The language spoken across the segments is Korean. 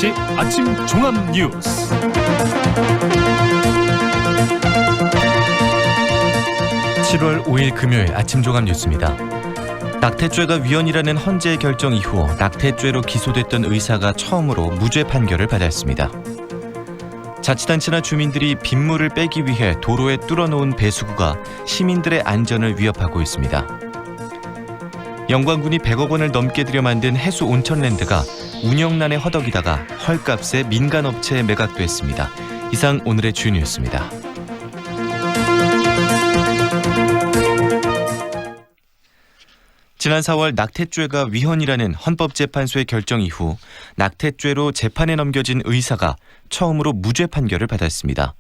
MBC 아침 종합 뉴스. (7월 5일) 금요일 아침 종합 뉴스입니다. 낙태죄가 위헌이라는 헌재 결정 이후 낙태죄로 기소됐던 의사가 처음으로 무죄 판결을 받았습니다. 자치단체나 주민들이 빗물을 빼기 위해 도로에 뚫어놓은 배수구가 시민들의 안전을 위협하고 있습니다. 영광군이 100억 원을 넘게 들여 만든 해수 온천랜드가 운영난에 허덕이다가 헐값에 민간업체에 매각됐습니다. 이상 오늘의 주 뉴스입니다. 지난 4월 낙태죄가 위헌이라는 헌법재판소의 결정 이후 낙태죄로 재판에 넘겨진 의사가 처음으로 무죄 판결을 받았습니다.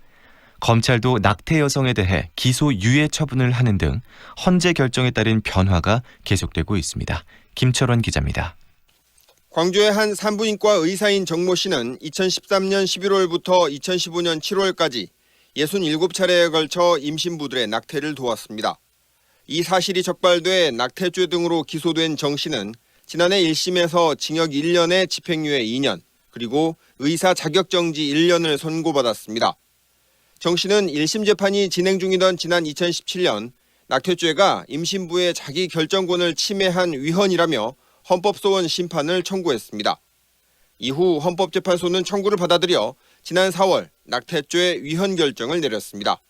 검찰도 낙태 여성에 대해 기소 유예 처분을 하는 등 헌재 결정에 따른 변화가 계속되고 있습니다. 김철원 기자입니다. 광주의 한 산부인과 의사인 정모 씨는 2013년 11월부터 2015년 7월까지 67차례에 걸쳐 임신부들의 낙태를 도왔습니다. 이 사실이 적발돼 낙태죄 등으로 기소된 정 씨는 지난해 1심에서 징역 1년에 집행유예 2년, 그리고 의사 자격정지 1년을 선고받았습니다. 정 씨는 1심 재판이 진행 중이던 지난 2017년 낙태죄가 임신부의 자기 결정권을 침해한 위헌이라며 헌법소원 심판을 청구했습니다. 이후 헌법재판소는 청구를 받아들여 지난 4월 낙태죄 위헌 결정을 내렸습니다.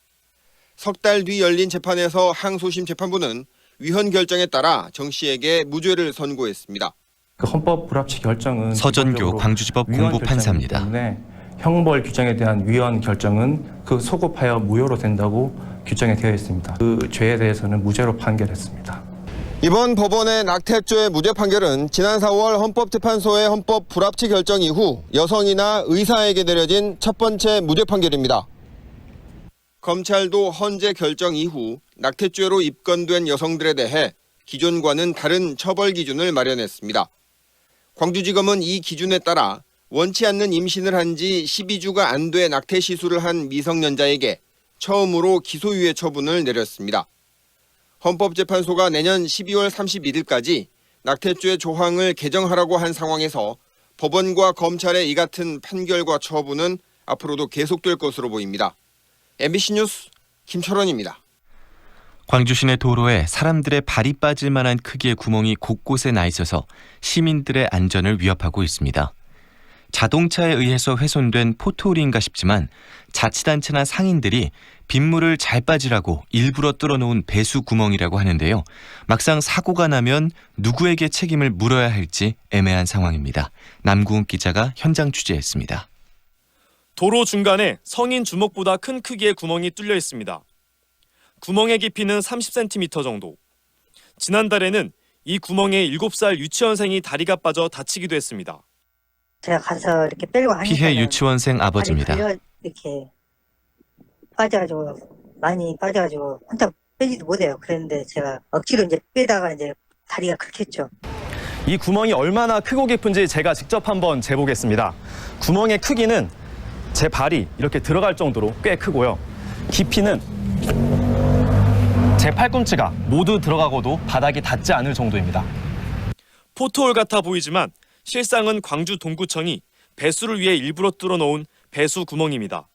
석 달 뒤 열린 재판에서 항소심 재판부는 위헌 결정에 따라 정 씨에게 무죄를 선고했습니다. 그 헌법 불합치 결정은 서전교 광주지법 공보판사입니다. 형벌 규정에 대한 위헌 결정은 그 소급하여 무효로 된다고 규정이 되어 있습니다. 그 죄에 대해서는 무죄로 판결했습니다. 이번 법원의 낙태죄 무죄 판결은 지난 4월 헌법재판소의 헌법 불합치 결정 이후 여성이나 의사에게 내려진 첫 번째 무죄 판결입니다. 검찰도 헌재 결정 이후 낙태죄로 입건된 여성들에 대해 기존과는 다른 처벌 기준을 마련했습니다. 광주지검은 이 기준에 따라 원치 않는 임신을 한 지 12주가 안 돼 낙태 시술을 한 미성년자에게 처음으로 기소유예 처분을 내렸습니다. 헌법재판소가 내년 12월 31일까지 낙태죄 조항을 개정하라고 한 상황에서 법원과 검찰의 이 같은 판결과 처분은 앞으로도 계속될 것으로 보입니다. MBC 뉴스 김철원입니다. 광주 시내 도로에 사람들의 발이 빠질 만한 크기의 구멍이 곳곳에 나 있어서 시민들의 안전을 위협하고 있습니다. 자동차에 의해서 훼손된 포토홀인가 싶지만 자치단체나 상인들이 빗물을 잘 빠지라고 일부러 뚫어놓은 배수 구멍이라고 하는데요. 막상 사고가 나면 누구에게 책임을 물어야 할지 애매한 상황입니다. 남구은 기자가 현장 취재했습니다. 도로 중간에 성인 주먹보다 큰 크기의 구멍이 뚫려 있습니다. 구멍의 깊이는 30cm 정도. 지난달에는 이 구멍에 7살 유치원생이 다리가 빠져 다치기도 했습니다. 제가 가서 이렇게 빼려고 하니까 피해 유치원생 아버지입니다. 이렇게 빠져가지고 많이 빠져가지고 혼자 빼지도 못해요. 그랬는데 제가 억지로 이제 빼다가 이제 다리가 긁혔죠. 이 구멍이 얼마나 크고 깊은지 제가 직접 한번 재보겠습니다. 구멍의 크기는 제 발이 이렇게 들어갈 정도로 꽤 크고요. 깊이는 제 팔꿈치가 모두 들어가고도 바닥이 닿지 않을 정도입니다. 포토홀 같아 보이지만 실상은 광주 동구청이 배수를 위해 일부러 뚫어놓은 배수 구멍입니다.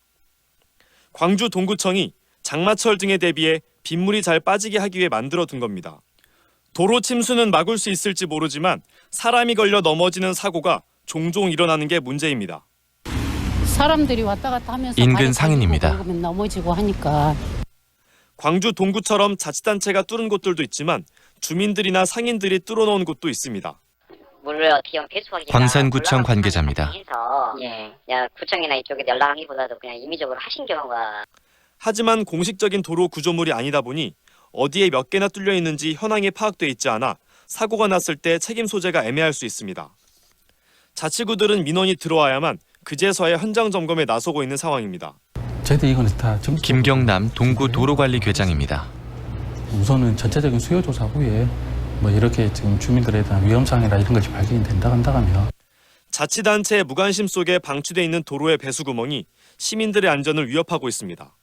광주 동구청이 장마철 등에 대비해 빗물이 잘 빠지게 하기 위해 만들어둔 겁니다. 도로 침수는 막을 수 있을지 모르지만 사람이 걸려 넘어지는 사고가 종종 일어나는 게 문제입니다. 사람들이 왔다 갔다 하면서 인근 상인입니다. 넘어지고 하니까. 광주 동구처럼 자치단체가 뚫은 곳들도 있지만 주민들이나 상인들이 뚫어놓은 곳도 있습니다. 물을 어떻게 배수하기 광산구청 관계자입니다. 구청이나 이쪽에 연락하기보다도 그냥 임의적으로 하신 경우가. 하지만 공식적인 도로 구조물이 아니다 보니 어디에 몇 개나 뚫려 있는지 현황이 파악돼 있지 않아 사고가 났을 때 책임 소재가 애매할 수 있습니다. 자치구들은 민원이 들어와야만 그제서야 현장 점검에 나서고 있는 상황입니다. 저희들 이거는 다 김경남 동구 도로관리과장입니다. 우선은 전체적인 수요 조사 후에 뭐 이렇게 지금 주민들에 대한 위험사항이나 이런 것이 발견이 된다 한다면 자치단체의 무관심 속에 방치돼 있는 도로의 배수구멍이 시민들의 안전을 위협하고 있습니다.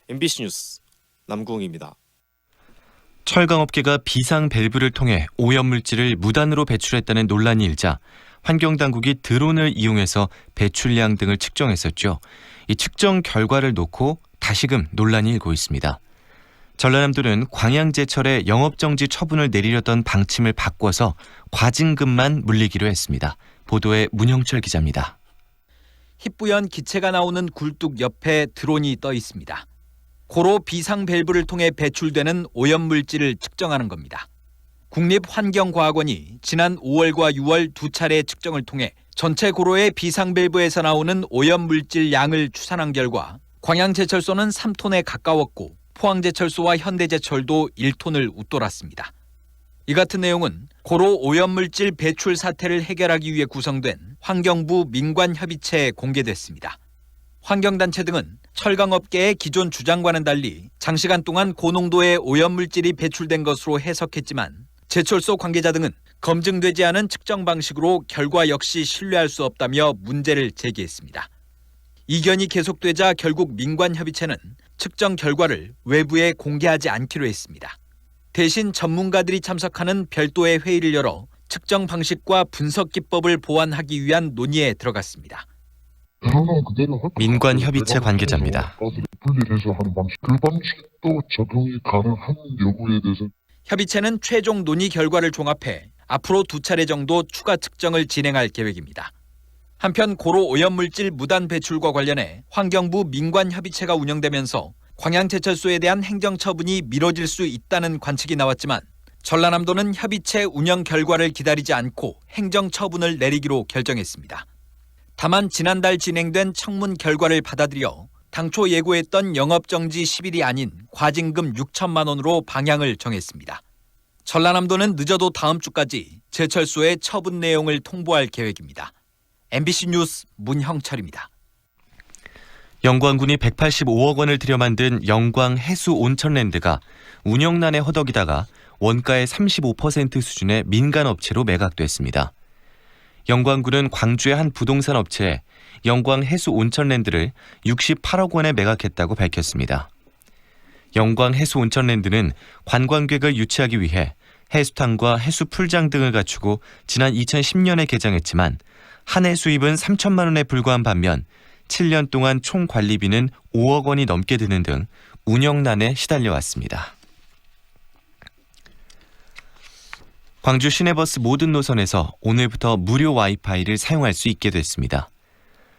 MBC 뉴스 남궁입니다. 철강업계가 비상 밸브를 통해 오염물질을 무단으로 배출했다는 논란이 일자 환경당국이 드론을 이용해서 배출량 등을 측정했었죠. 이 측정 결과를 놓고 다시금 논란이 일고 있습니다. 전라남도는 광양제철에 영업정지 처분을 내리려던 방침을 바꿔서 과징금만 물리기로 했습니다. 보도에 문형철 기자입니다. 희뿌연 기체가 나오는 굴뚝 옆에 드론이 떠 있습니다. 고로 비상 밸브를 통해 배출되는 오염물질을 측정하는 겁니다. 국립환경과학원이 지난 5월과 6월 두 차례 측정을 통해 전체 고로의 비상 밸브에서 나오는 오염물질 양을 추산한 결과 광양제철소는 3톤에 가까웠고 포항제철소와 현대제철도 1톤을 웃돌았습니다. 이 같은 내용은 고로 오염물질 배출 사태를 해결하기 위해 구성된 환경부 민관협의체에 공개됐습니다. 환경단체 등은 철강업계의 기존 주장과는 달리 장시간 동안 고농도의 오염물질이 배출된 것으로 해석했지만 제철소 관계자 등은 검증되지 않은 측정 방식으로 결과 역시 신뢰할 수 없다며 문제를 제기했습니다. 이견이 계속되자 결국 민관협의체는 측정 결과를 외부에 공개하지 않기로 했습니다. 대신 전문가들이 참석하는 별도의 회의를 열어 측정 방식과 분석 기법을 보완하기 위한 논의에 들어갔습니다. 민관협의체 관계자입니다. 분리해서 하는 방식, 그 방식도 적용이 가능한 여부에 대해서 협의체는 최종 논의 결과를 종합해 앞으로 두 차례 정도 추가 측정을 진행할 계획입니다. 한편 고로 오염물질 무단 배출과 관련해 환경부 민관협의체가 운영되면서 광양제철소에 대한 행정처분이 미뤄질 수 있다는 관측이 나왔지만 전라남도는 협의체 운영 결과를 기다리지 않고 행정처분을 내리기로 결정했습니다. 다만 지난달 진행된 청문 결과를 받아들여 당초 예고했던 영업정지 10일이 아닌 과징금 6천만 원으로 방향을 정했습니다. 전라남도는 늦어도 다음 주까지 제철소의 처분 내용을 통보할 계획입니다. MBC 뉴스 문형철입니다. 영광군이 185억 원을 들여 만든 영광 해수 온천랜드가 운영난에 허덕이다가 원가의 35% 수준의 민간업체로 매각됐습니다. 영광군은 광주의 한 부동산 업체에 영광 해수 온천랜드를 68억 원에 매각했다고 밝혔습니다. 영광 해수 온천랜드는 관광객을 유치하기 위해 해수탕과 해수 풀장 등을 갖추고 지난 2010년에 개장했지만 한 해 수입은 3천만 원에 불과한 반면 7년 동안 총 관리비는 5억 원이 넘게 드는 등 운영난에 시달려왔습니다. 광주 시내버스 모든 노선에서 오늘부터 무료 와이파이를 사용할 수 있게 됐습니다.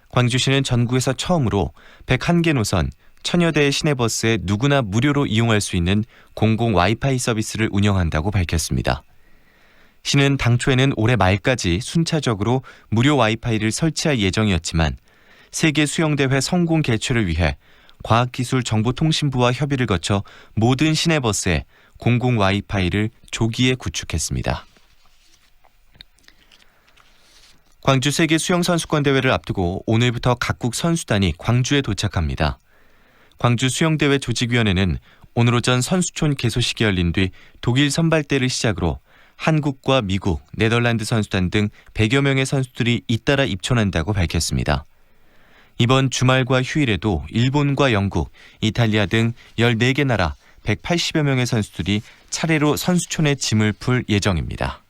광주시는 전국에서 처음으로 101개 노선 1000여 대의 시내버스에 누구나 무료로 이용할 수 있는 공공 와이파이 서비스를 운영한다고 밝혔습니다. 시는 당초에는 올해 말까지 순차적으로 무료 와이파이를 설치할 예정이었지만 세계 수영대회 성공 개최를 위해 과학기술정보통신부와 협의를 거쳐 모든 시내버스에 공공 와이파이를 조기에 구축했습니다. 광주 세계 수영선수권대회를 앞두고 오늘부터 각국 선수단이 광주에 도착합니다. 광주 수영대회 조직위원회는 오늘 오전 선수촌 개소식이 열린 뒤 독일 선발대를 시작으로 한국과 미국, 네덜란드 선수단 등 100여 명의 선수들이 잇따라 입촌한다고 밝혔습니다. 이번 주말과 휴일에도 일본과 영국, 이탈리아 등 14개 나라 180여 명의 선수들이 차례로 선수촌에 짐을 풀 예정입니다.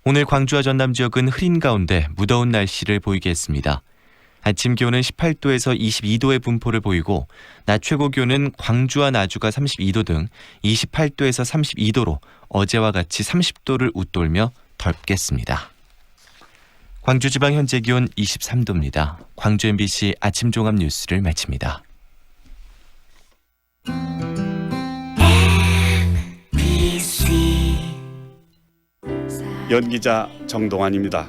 오늘 광주와 전남 지역은 흐린 가운데 무더운 날씨를 보이게 했습니다. 아침 기온은 18도에서 22도의 분포를 보이고 낮 최고 기온은 광주와 나주가 32도 등 28도에서 32도로 어제와 같이 30도를 웃돌며 덥겠습니다. 광주 지방 현재 기온 23도입니다. 광주 MBC 아침 종합 뉴스를 마칩니다. 연기자 정동환입니다.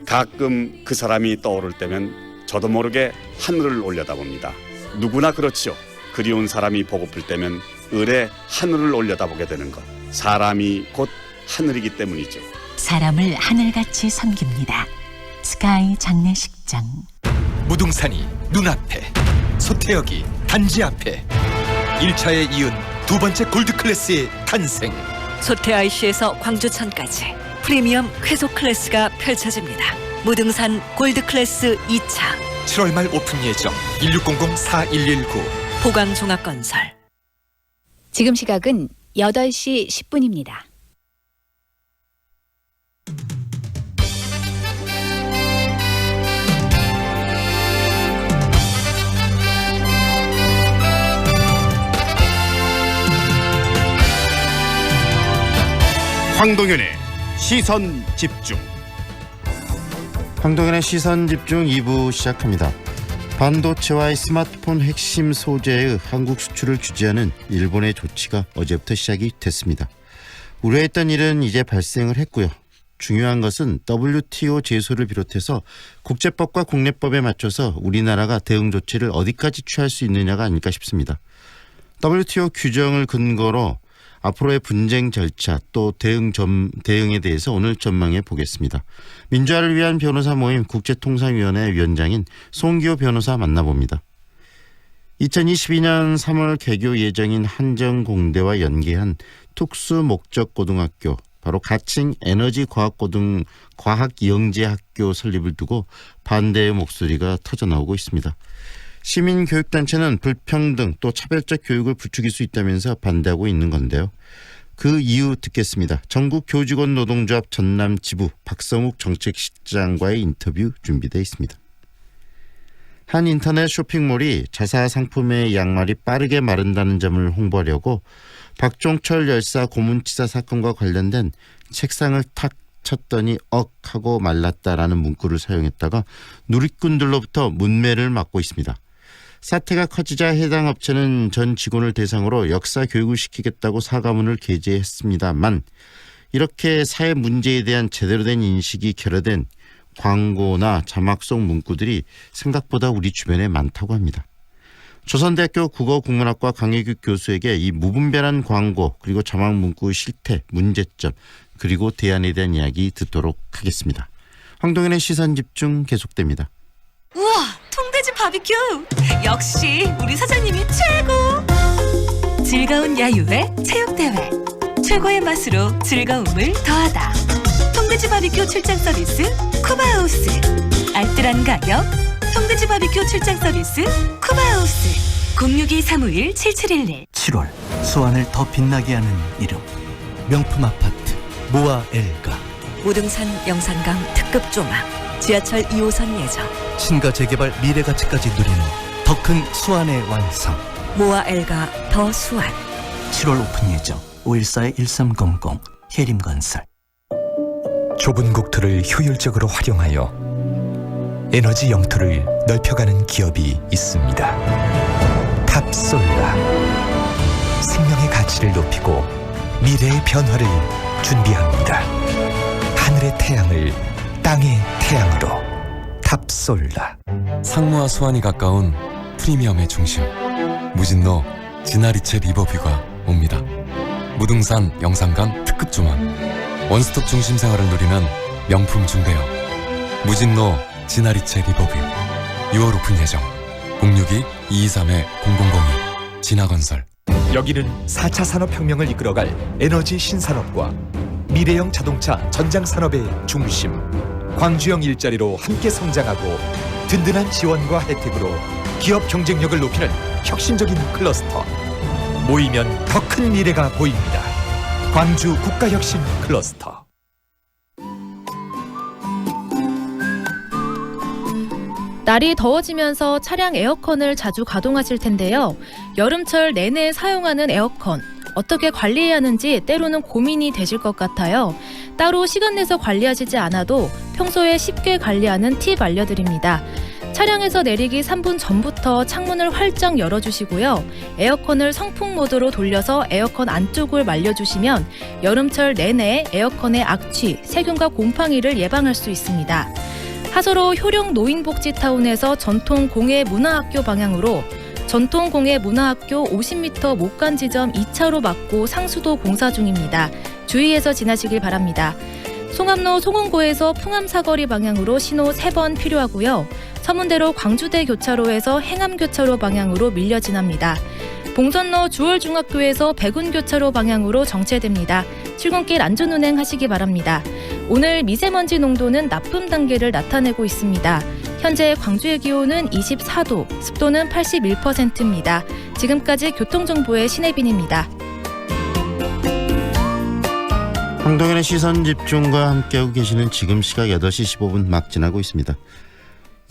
가끔 그 사람이 떠오를 때면 저도 모르게 하늘을 올려다봅니다. 누구나 그렇지요. 그리운 사람이 보고플 때면 을에 하늘을 올려다보게 되는 것. 사람이 곧 하늘이기 때문이죠. 사람을 하늘같이 섬깁니다. 스카이 장례식장. 무등산이 눈앞에, 소태역이 단지 앞에 1차에 이은 두 번째 골드클래스의 탄생. 소태 IC에서 광주천까지 프리미엄 쾌속 클래스가 펼쳐집니다. 무등산 골드클래스 2차 7월 말 오픈 예정. 1600-4119 보강종합건설. 지금 시각은 8시 10분입니다. 황동현의 시선 집중. 황동현의 시선 집중 2부 시작합니다. 반도체와의 스마트폰 핵심 소재의 한국 수출을 규제하는 일본의 조치가 어제부터 시작이 됐습니다. 우려했던 일은 이제 발생을 했고요. 중요한 것은 WTO 제소를 비롯해서 국제법과 국내법에 맞춰서 우리나라가 대응 조치를 어디까지 취할 수 있느냐가 아닐까 싶습니다. WTO 규정을 근거로 앞으로의 분쟁 절차 또 대응에 대해서 오늘 전망해 보겠습니다. 민주화를 위한 변호사 모임 국제통상위원회 위원장인 송기호 변호사 만나봅니다. 2022년 3월 개교 예정인 한정공대와 연계한 특수목적고등학교, 바로 가칭 에너지과학영재학교 설립을 두고 반대의 목소리가 터져나오고 있습니다. 시민교육단체는 불평등 또 차별적 교육을 부추길 수 있다면서 반대하고 있는 건데요. 그 이유 듣겠습니다. 전국교직원 노동조합 전남지부 박성욱 정책실장과의 인터뷰 준비되어 있습니다. 한 인터넷 쇼핑몰이 자사 상품의 양말이 빠르게 마른다는 점을 홍보하려고 박종철 열사 고문치사 사건과 관련된 책상을 탁 쳤더니 억 하고 말랐다라는 문구를 사용했다가 누리꾼들로부터 문매를 맞고 있습니다. 사태가 커지자 해당 업체는 전 직원을 대상으로 역사 교육을 시키겠다고 사과문을 게재했습니다만, 이렇게 사회 문제에 대한 제대로 된 인식이 결여된 광고나 자막 속 문구들이 생각보다 우리 주변에 많다고 합니다. 조선대학교 국어국문학과 강혜규 교수에게 이 무분별한 광고 그리고 자막 문구 실태, 문제점 그리고 대안에 대한 이야기 듣도록 하겠습니다. 황동현의 시선집중 계속됩니다. 우와, 통돼지 바비큐! 역시 우리 사장님이 최고! 즐거운 야유회 체육대회, 최고의 맛으로 즐거움을 더하다. 통돼지 바비큐 출장 서비스 쿠바하우스. 알뜰한 가격 통돼지 바비큐 출장 서비스 쿠바하우스. 062-351-7711. 7월 수완을 더 빛나게 하는 이름, 명품 아파트 모아엘가. 무등산 영산강 특급 조망, 지하철 2호선 예정. 신가 재개발 미래가치까지 누리는 더 큰 수완의 완성. 모아엘가 더 수완. 7월 오픈 예정. 514-1300 해림건설. 좁은 국토를 효율적으로 활용하여 에너지 영토를 넓혀가는 기업이 있습니다. 탑솔라. 생명의 가치를 높이고 미래의 변화를 준비합니다. 하늘의 태양을 땅의 태양으로. 탑솔라. 상무와 수완이 가까운 프리미엄의 중심, 무진로 지나리체 리버뷰가 옵니다. 무등산 영산강 특급 조망, 원스톱 중심 생활을 누리는 명품 중대여 무진로 지나리체 리버뷰. 6월 오픈 예정. 062-223-0002 진화건설. 여기는 4차 산업혁명을 이끌어갈 에너지 신산업과 미래형 자동차 전장산업의 중심. 광주형 일자리로 함께 성장하고 든든한 지원과 혜택으로 기업 경쟁력을 높이는 혁신적인 클러스터. 모이면 더 큰 미래가 보입니다. 광주 국가혁신 클러스터. 날이 더워지면서 차량 에어컨을 자주 가동하실 텐데요. 여름철 내내 사용하는 에어컨 어떻게 관리해야 하는지 때로는 고민이 되실 것 같아요. 따로 시간 내서 관리하시지 않아도 평소에 쉽게 관리하는 팁 알려드립니다. 차량에서 내리기 3분 전부터 창문을 활짝 열어주시고요. 에어컨을 성풍 모드로 돌려서 에어컨 안쪽을 말려주시면 여름철 내내 에어컨의 악취, 세균과 곰팡이를 예방할 수 있습니다. 하서로 효령 노인복지타운에서 전통공예문화학교 방향으로 전통공예문화학교 50m 못간 지점 2차로 막고 상수도 공사 중입니다. 주의해서 지나시길 바랍니다. 송암로 송원고에서 풍암사거리 방향으로 신호 3번 필요하고요. 서문대로 광주대 교차로에서 행암교차로 방향으로 밀려 지납니다. 봉선로 주월중학교에서 백운교차로 방향으로 정체됩니다. 출근길 안전운행 하시기 바랍니다. 오늘 미세먼지 농도는 나쁨 단계를 나타내고 있습니다. 현재 광주의 기온은 24도, 습도는 81%입니다. 지금까지 교통정보의 신혜빈입니다. 황동현의 시선집중과 함께하고 계시는 지금 시각 8시 15분 막 지나고 있습니다.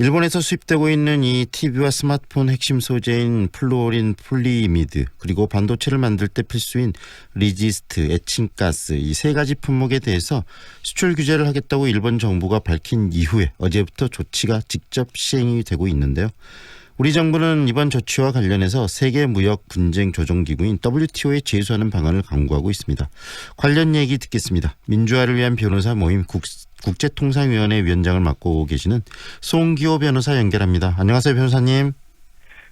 일본에서 수입되고 있는 이 TV와 스마트폰 핵심 소재인 플루오린 폴리이미드 그리고 반도체를 만들 때 필수인 리지스트, 에칭가스 이 세 가지 품목에 대해서 수출 규제를 하겠다고 일본 정부가 밝힌 이후에 어제부터 조치가 직접 시행이 되고 있는데요. 우리 정부는 이번 조치와 관련해서 세계 무역 분쟁 조정 기구인 WTO에 제소하는 방안을 강구하고 있습니다. 관련 얘기 듣겠습니다. 민주화를 위한 변호사 모임 국제통상위원회 위원장을 맡고 계시는 송기호 변호사 연결합니다. 안녕하세요, 변호사님.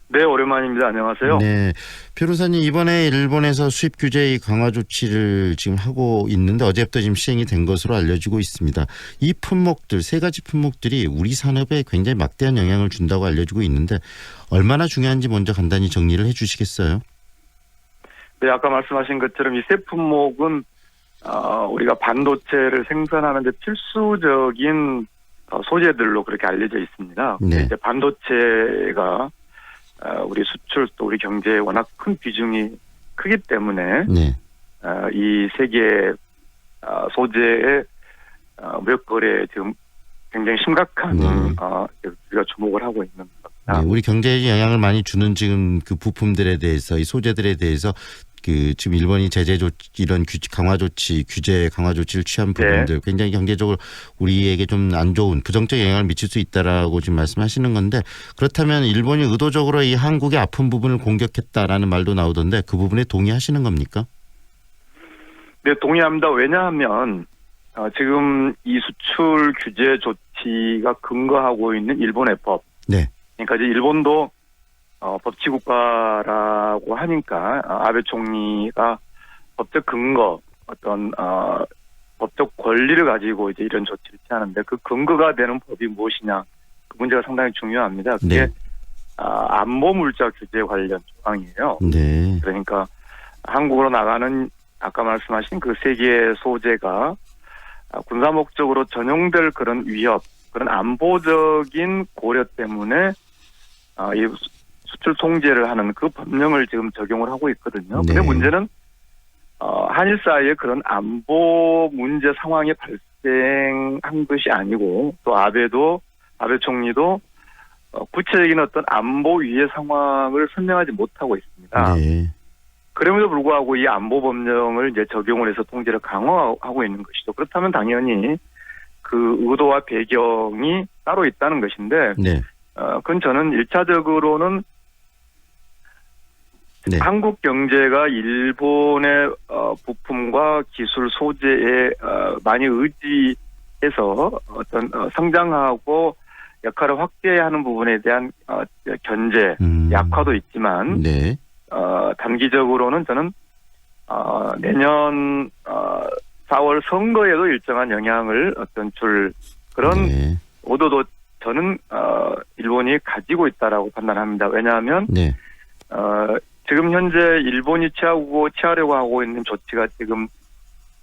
네, 오랜만입니다. 안녕하세요. 네, 변호사님 이번에 일본에서 수입 규제 강화 조치를 지금 하고 있는데 어제부터 지금 시행이 된 것으로 알려지고 있습니다. 이 품목들 세 가지 품목들이 우리 산업에 굉장히 막대한 영향을 준다고 알려지고 있는데 얼마나 중요한지 먼저 간단히 정리를 해주시겠어요? 네, 아까 말씀하신 것처럼 이 세 품목은 우리가 반도체를 생산하는 데 필수적인 소재들로 그렇게 알려져 있습니다. 네. 이제 반도체가 우리 수출 또 우리 경제에 워낙 큰 비중이 크기 때문에 네. 이 세계 소재의 무역 거래에 지금 굉장히 심각한 우리가 주목을 하고 있는 겁니다. 네, 우리 경제에 영향을 많이 주는 지금 그 부품들에 대해서 이 소재들에 대해서 그 지금 일본이 제재 조치 이런 강화 조치 규제 강화 조치를 취한 부분들 굉장히 경제적으로 우리에게 좀 안 좋은 부정적 영향을 미칠 수 있다라고 지금 말씀하시는 건데 그렇다면 일본이 의도적으로 이 한국의 아픈 부분을 공격했다라는 말도 나오던데 그 부분에 동의하시는 겁니까? 네, 동의합니다. 왜냐하면 지금 이 수출 규제 조치가 근거하고 있는 일본의 법. 네. 그러니까 이제 일본도 법치국가라고 하니까 아베 총리가 법적 근거 어떤 법적 권리를 가지고 이제 이런 조치를 취하는데 그 근거가 되는 법이 무엇이냐 그 문제가 상당히 중요합니다. 그게 네. 안보 물자 규제 관련 조항이에요. 네. 그러니까 한국으로 나가는 아까 말씀하신 그 세 개의 소재가 군사 목적으로 전용될 그런 위협, 그런 안보적인 고려 때문에 이 수출 통제를 하는 그 법령을 지금 적용을 하고 있거든요. 네. 근데 문제는 한일 사이에 그런 안보 문제 상황이 발생한 것이 아니고 또 아베 총리도 구체적인 어떤 안보 위해 상황을 설명하지 못하고 있습니다. 네. 그럼에도 불구하고 이 안보 법령을 이제 적용을 해서 통제를 강화하고 있는 것이죠. 그렇다면 당연히 그 의도와 배경이 따로 있다는 것인데, 네. 그건 저는 1차적으로는 네. 한국 경제가 일본의 부품과 기술 소재에 많이 의지해서 어떤 성장하고 역할을 확대하는 부분에 대한 견제, 약화도 있지만, 네. 단기적으로는 저는 내년 4월 선거에도 일정한 영향을 어떤 줄 그런 네. 의도도 저는 일본이 가지고 있다라고 판단합니다. 왜냐하면 네. 지금 현재 일본이 취하려고 하고 있는 조치가 지금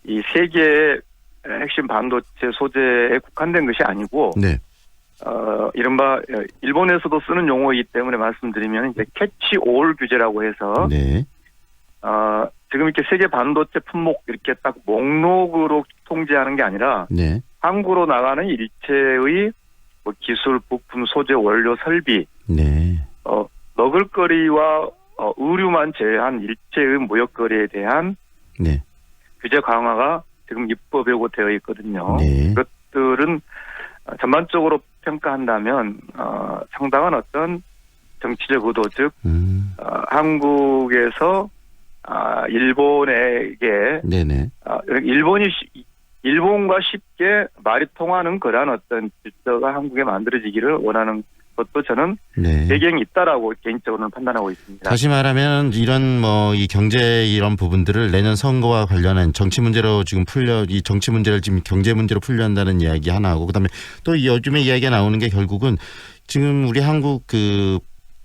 이 세계의 핵심 반도체 소재에 국한된 것이 아니고 네. 이른바 일본에서도 쓰는 용어이기 때문에 말씀드리면 이제 캐치 올 규제라고 해서 네. 지금 이렇게 세계 반도체 품목 이렇게 딱 목록으로 통제하는 게 아니라 네. 한국으로 나가는 일체의 뭐 기술, 부품, 소재, 원료, 설비, 네. 먹을거리와 의류만 제외한 일체의 무역거래에 대한 네. 규제 강화가 지금 입법되고 되어 있거든요. 네. 이것들은 전반적으로 평가한다면 상당한 어떤 정치적 의도 즉 한국에서 일본에게 네네. 일본과 쉽게 말이 통하는 그러한 어떤 질서가 한국에 만들어지기를 원하는 것도 저는 네. 배경이 있다라고 개인적으로는 판단하고 있습니다. 다시 말하면 이런 뭐 이 경제 이런 부분들을 내년 선거와 관련한 정치 문제로 지금 이 정치 문제를 지금 경제 문제로 풀려 한다는 이야기 하나 하고 그다음에 또 요즘에 이야기가 나오는 게 결국은 지금 우리 한국 그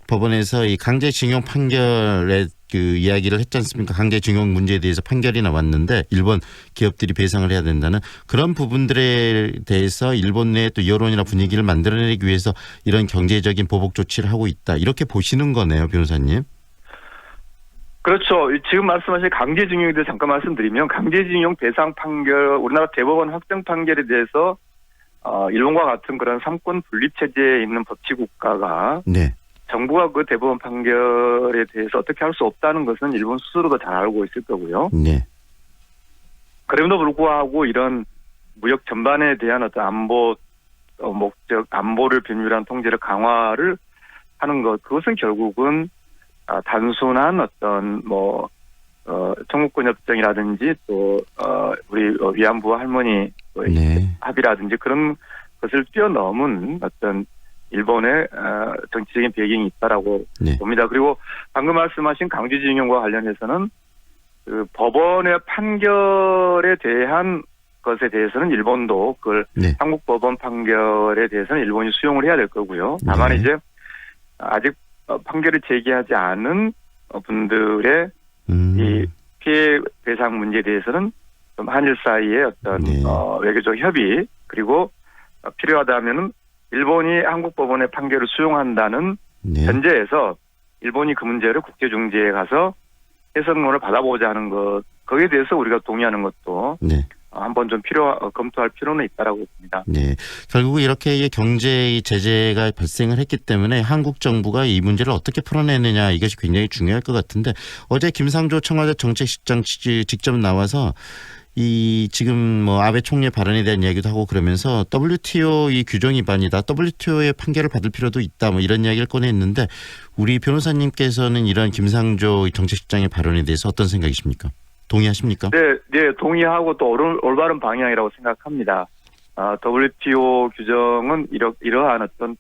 법원에서 이 강제징용 판결에 그 이야기를 했지 않습니까? 강제징용 문제에 대해서 판결이 나왔는데 일본 기업들이 배상을 해야 된다는 그런 부분들에 대해서 일본 내에 또 여론이나 분위기를 만들어내기 위해서 이런 경제적인 보복 조치를 하고 있다. 이렇게 보시는 거네요, 변호사님. 그렇죠. 지금 말씀하신 강제징용에 대해서 잠깐 말씀드리면 강제징용 배상 판결 우리나라 대법원 확정 판결에 대해서 일본과 같은 그런 삼권 분립 체제에 있는 법치 국가가 네. 정부가 그 대법원 판결에 대해서 어떻게 할 수 없다는 것은 일본 스스로도 잘 알고 있을 거고요. 네. 그럼에도 불구하고 이런 무역 전반에 대한 어떤 안보 목적, 안보를 비밀한 통제를 강화를 하는 것, 그것은 결국은 단순한 어떤 청구권 협정이라든지 또 우리 위안부 할머니 네. 합의라든지 그런 것을 뛰어넘은 어떤 일본의 정치적인 배경이 있다라고 네. 봅니다. 그리고 방금 말씀하신 강제징용과 관련해서는 그 법원의 판결에 대한 것에 대해서는 일본도 그걸 네. 한국 법원 판결에 대해서는 일본이 수용을 해야 될 거고요. 다만 네. 이제 아직 판결을 제기하지 않은 분들의 이 피해 배상 문제에 대해서는 좀 한일 사이의 어떤 네. 외교적 협의 그리고 필요하다면은 일본이 한국 법원의 판결을 수용한다는 네. 전제에서 일본이 그 문제를 국제중재에 가서 해석론을 받아보자 하는 것, 거기에 대해서 우리가 동의하는 것도 네. 한번 좀 검토할 필요는 있다라고 봅니다. 네. 결국 이렇게 경제 제재가 발생을 했기 때문에 한국 정부가 이 문제를 어떻게 풀어내느냐 이것이 굉장히 중요할 것 같은데 어제 김상조 청와대 정책실장 직접 나와서 이 지금 아베 총리의 발언에 대한 이야기도 하고 그러면서 WTO 이 규정 위반이다. WTO의 판결을 받을 필요도 있다. 이런 이야기를 꺼냈는데 우리 변호사님께서는 이런 김상조 정책실장의 발언에 대해서 어떤 생각이십니까? 동의하십니까? 네, 동의하고 또 올바른 방향이라고 생각합니다. WTO 규정은 이러한 어떤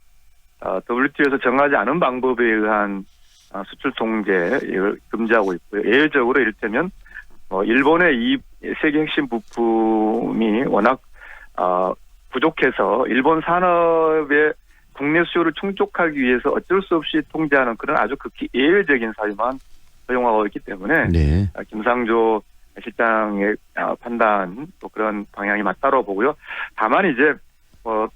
WTO에서 정하지 않은 방법에 의한 수출 통제를 금지하고 있고요. 예외적으로 이를테면 일본의 이 세계 핵심 부품이 워낙 부족해서 일본 산업의 국내 수요를 충족하기 위해서 어쩔 수 없이 통제하는 그런 아주 극히 예외적인 사유만 허용하고 있기 때문에 네. 김상조 실장의 판단 또 그런 방향이 맞다고 보고요. 다만 이제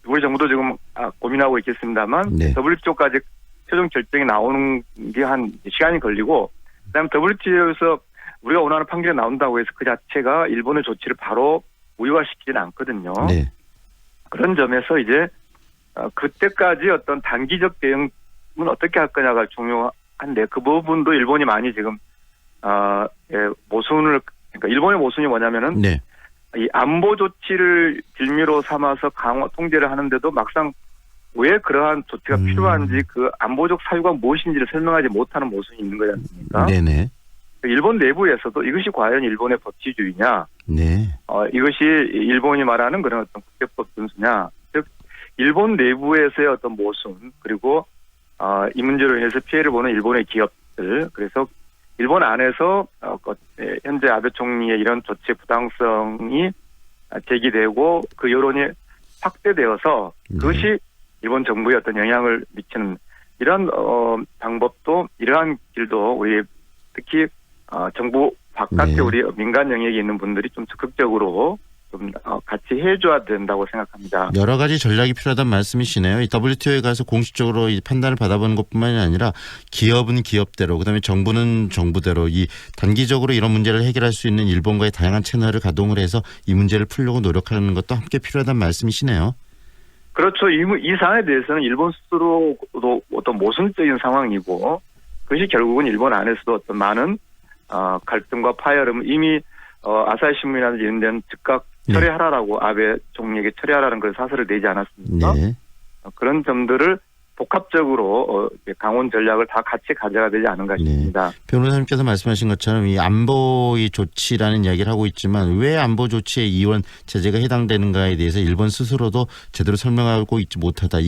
우리 정부도 지금 고민하고 있겠습니다만 네. WTO까지 최종 결정이 나오는 게 한 시간이 걸리고 그다음 WTO에서 우리가 원하는 판결이 나온다고 해서 그 자체가 일본의 조치를 바로 무효화시키지는 않거든요. 네. 그런 점에서 이제 그때까지 어떤 단기적 대응은 어떻게 할 거냐가 중요한데 그 부분도 일본이 많이 지금 모순을 그러니까 일본의 모순이 뭐냐면은 네. 이 안보 조치를 빌미로 삼아서 강화 통제를 하는데도 막상 왜 그러한 조치가 필요한지 그 안보적 사유가 무엇인지를 설명하지 못하는 모순이 있는 거지 않습니까? 네네. 일본 내부에서도 이것이 과연 일본의 법치주의냐, 네. 이것이 일본이 말하는 그런 어떤 국제법 준수냐, 즉 일본 내부에서의 어떤 모순 그리고 이 문제로 인해서 피해를 보는 일본의 기업들 그래서 일본 안에서 현재 아베 총리의 이런 조치의 부당성이 제기되고 그 여론이 확대되어서 그것이 일본 정부에 어떤 영향을 미치는 이런 방법도 이러한 길도 우리 특히 정부 바깥에 네. 우리 민간 영역에 있는 분들이 좀 적극적으로 좀 같이 해줘야 된다고 생각합니다. 여러 가지 전략이 필요하다는 말씀이시네요. 이 WTO에 가서 공식적으로 이 판단을 받아보는 것뿐만이 아니라 기업은 기업대로 그다음에 정부는 정부대로 이 단기적으로 이런 문제를 해결할 수 있는 일본과의 다양한 채널을 가동을 해서 이 문제를 풀려고 노력하는 것도 함께 필요하다는 말씀이시네요. 그렇죠. 이 사안에 대해서는 일본 스스로도 어떤 모순적인 상황이고 그것이 결국은 일본 안에서도 어떤 많은 갈등과 파열음을 이미 아사히 신문이라든지 이런 데는 즉각 철회하라라고 아베 총리에게 철회하라는 그런 사설을 내지 않았습니까? 네. 그런 점들을 복합적으로 강원 전략을 다 같이 가져야 되지 않은가 싶습니다. 네. 변호사님께서 말씀하신 것처럼 이 안보의 조치라는 이야기를 하고 있지만 왜 안보 조치에 이원 제재가 해당되는가에 대해서 일본 스스로도 제대로 설명하고 있지 못하다.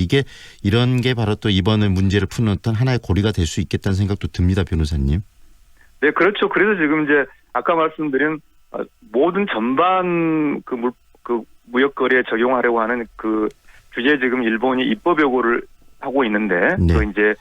이런 게 바로 또 이번에 문제를 푸는 어떤 하나의 고리가 될 수 있겠다는 생각도 듭니다, 변호사님. 네, 그렇죠. 그래서 지금 이제 아까 말씀드린 모든 전반 그 무역 거래에 적용하려고 하는 그 규제 지금 일본이 입법 요구를 하고 있는데 네. 또 이제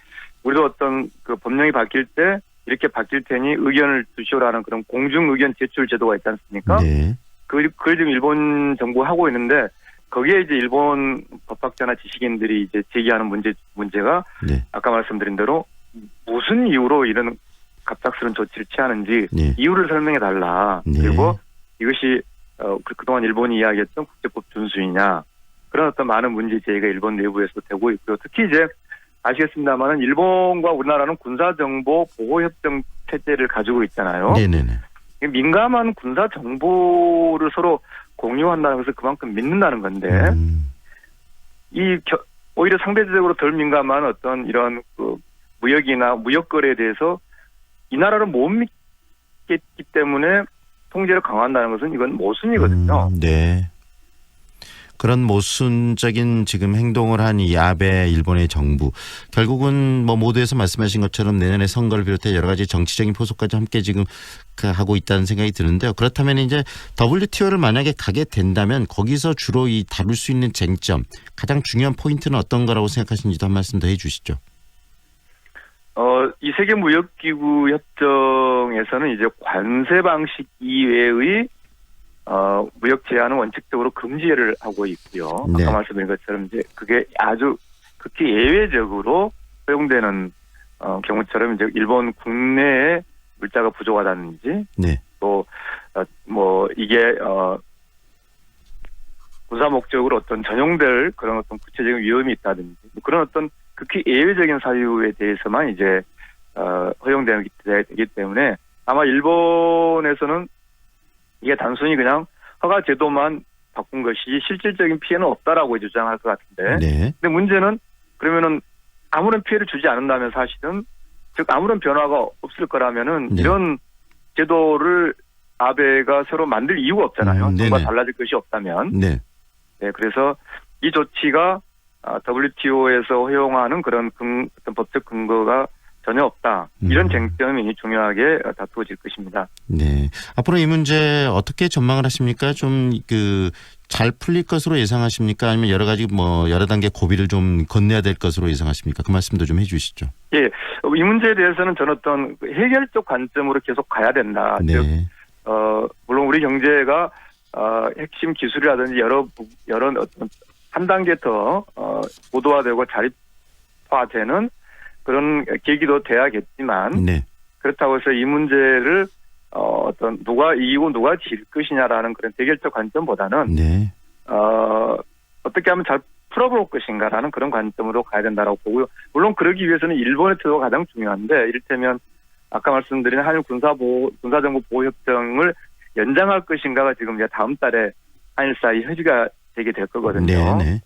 우리도 어떤 그 법령이 바뀔 때 이렇게 바뀔 테니 의견을 주시오라는 그런 공중 의견 제출 제도가 있지 않습니까? 네. 그걸 지금 일본 정부가 하고 있는데 거기에 이제 일본 법학자나 지식인들이 이제 제기하는 문제가 네. 아까 말씀드린 대로 무슨 이유로 이런 갑작스러운 조치를 취하는지 네. 이유를 설명해 달라. 네. 그리고 이것이 그동안 일본이 이야기했던 국제법 준수이냐. 그런 어떤 많은 문제 제기가 일본 내부에서 되고 있고요. 특히 이제 아시겠습니다만은 일본과 우리나라는 군사정보 보호협정 체제를 가지고 있잖아요. 네네네. 민감한 군사 정보를 서로 공유한다는 것을 그만큼 믿는다는 건데 오히려 상대적으로 덜 민감한 어떤 이런 그 무역이나 무역 거래에 대해서 이 나라를 못 믿겠기 때문에 통제를 강화한다는 것은 이건 모순이거든요. 네. 그런 모순적인 지금 행동을 한 이 아베 일본의 정부, 결국은 뭐 모두에서 말씀하신 것처럼 내년에 선거를 비롯해 여러 가지 정치적인 포석까지 함께 지금 하고 있다는 생각이 드는데요. 그렇다면 이제 WTO를 만약에 가게 된다면 거기서 주로 이 다룰 수 있는 쟁점, 가장 중요한 포인트는 어떤 거라고 생각하시는지도 한 말씀 더 해주시죠. 이 세계무역기구 협정에서는 이제 관세 방식 이외의 무역 제한은 원칙적으로 금지를 하고 있고요. 네. 아까 말씀드린 것처럼 이제 그게 아주 극히 예외적으로 허용되는 경우처럼 이제 일본 국내에 물자가 부족하다든지 네. 또 뭐 이게 군사 목적으로 어떤 전용될 그런 어떤 구체적인 위험이 있다든지 그런 어떤 극히 예외적인 사유에 대해서만 이제 허용되기 때문에 아마 일본에서는 이게 단순히 그냥 허가 제도만 바꾼 것이 실질적인 피해는 없다라고 주장할 것 같은데. 네. 근데 문제는 그러면은 아무런 피해를 주지 않는다면 사실은 즉 아무런 변화가 없을 거라면은 네. 이런 제도를 아베가 새로 만들 이유가 없잖아요. 정말 네네. 달라질 것이 없다면. 네. 네, 그래서 이 조치가 WTO에서 허용하는 그런 어떤 법적 근거가 전혀 없다. 이런 쟁점이 중요하게 다투어질 것입니다. 네. 앞으로 이 문제 어떻게 전망을 하십니까? 좀 잘 풀릴 것으로 예상하십니까? 아니면 여러 가지 뭐 여러 단계 고비를 좀 건너야 될 것으로 예상하십니까? 그 말씀도 좀 해주시죠. 예, 이 문제에 대해서는 저는 어떤 해결적 관점으로 계속 가야 된다. 네. 즉, 물론 우리 경제가 핵심 기술이라든지 여러 어떤 한 단계 더 고도화되고 자립화되는 그런 계기도 돼야겠지만 네. 그렇다고 해서 이 문제를 어떤 누가 이기고 누가 질 것이냐라는 그런 대결적 관점보다는 네. 어떻게 하면 잘 풀어볼 것인가라는 그런 관점으로 가야 된다라고 보고요. 물론 그러기 위해서는 일본의 태도가 가장 중요한데 이를테면 아까 말씀드린 한일 군사정보보호협정을 연장할 것인가가 지금 이제 다음 달에 한일 사이 협의가 되게 될 거거든요. 네.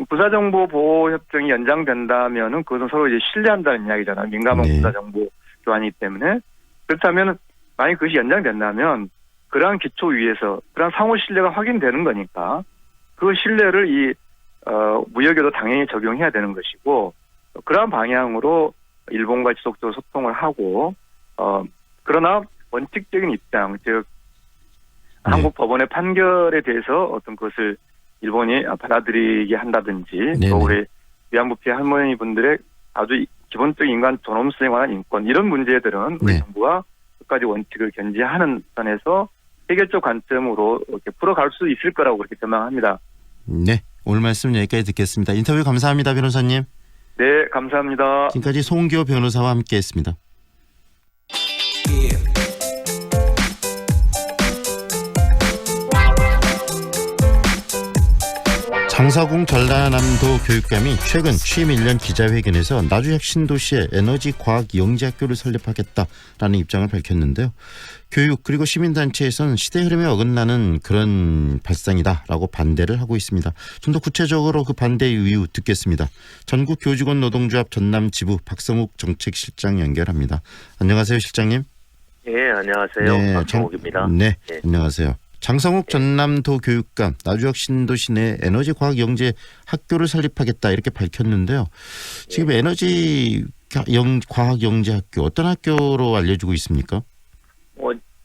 군사정보보호협정이 연장된다면은 그것은 서로 이제 신뢰한다는 이야기잖아요. 민감한 네. 군사정보 교환이기 때문에. 그렇다면 만약 그것이 연장된다면 그러한 기초 위에서 그러한 상호 신뢰가 확인되는 거니까 그 신뢰를 이 무역에도 당연히 적용해야 되는 것이고 그러한 방향으로 일본과 지속적으로 소통을 하고 그러나 원칙적인 입장 즉 네. 한국 법원의 판결에 대해서 어떤 것을 일본이 받아들이게 한다든지 네네. 또 우리 위안부 피해 할머니 분들의 아주 기본적인 인간 존엄성에 관한 인권 이런 문제들은 우리 네. 정부가 끝까지 원칙을 견지하는 선에서 해결적 관점으로 이렇게 풀어갈 수 있을 거라고 그렇게 전망합니다. 네. 오늘 말씀 여기까지 듣겠습니다. 인터뷰 감사합니다, 변호사님. 네, 감사합니다. 지금까지 송기호 변호사와 함께했습니다. 장사궁 전라남도 교육감이 최근 취임 1년 기자회견에서 나주혁신도시에 에너지과학영재학교를 설립하겠다라는 입장을 밝혔는데요. 교육 그리고 시민단체에서는 시대 흐름에 어긋나는 그런 발상이다라고 반대를 하고 있습니다. 좀 더 구체적으로 그 반대의 이유 듣겠습니다. 전국교직원 노동조합 전남지부 박성욱 정책실장 연결합니다. 안녕하세요, 실장님. 예, 안녕하세요. 네, 박성욱입니다. 네, 예. 안녕하세요. 장성욱 전남도 교육감 나주역 신도시 내 에너지과학영재 학교를 설립하겠다 이렇게 밝혔는데요. 지금 에너지 과학영재 학교 어떤 학교로 알려지고 있습니까?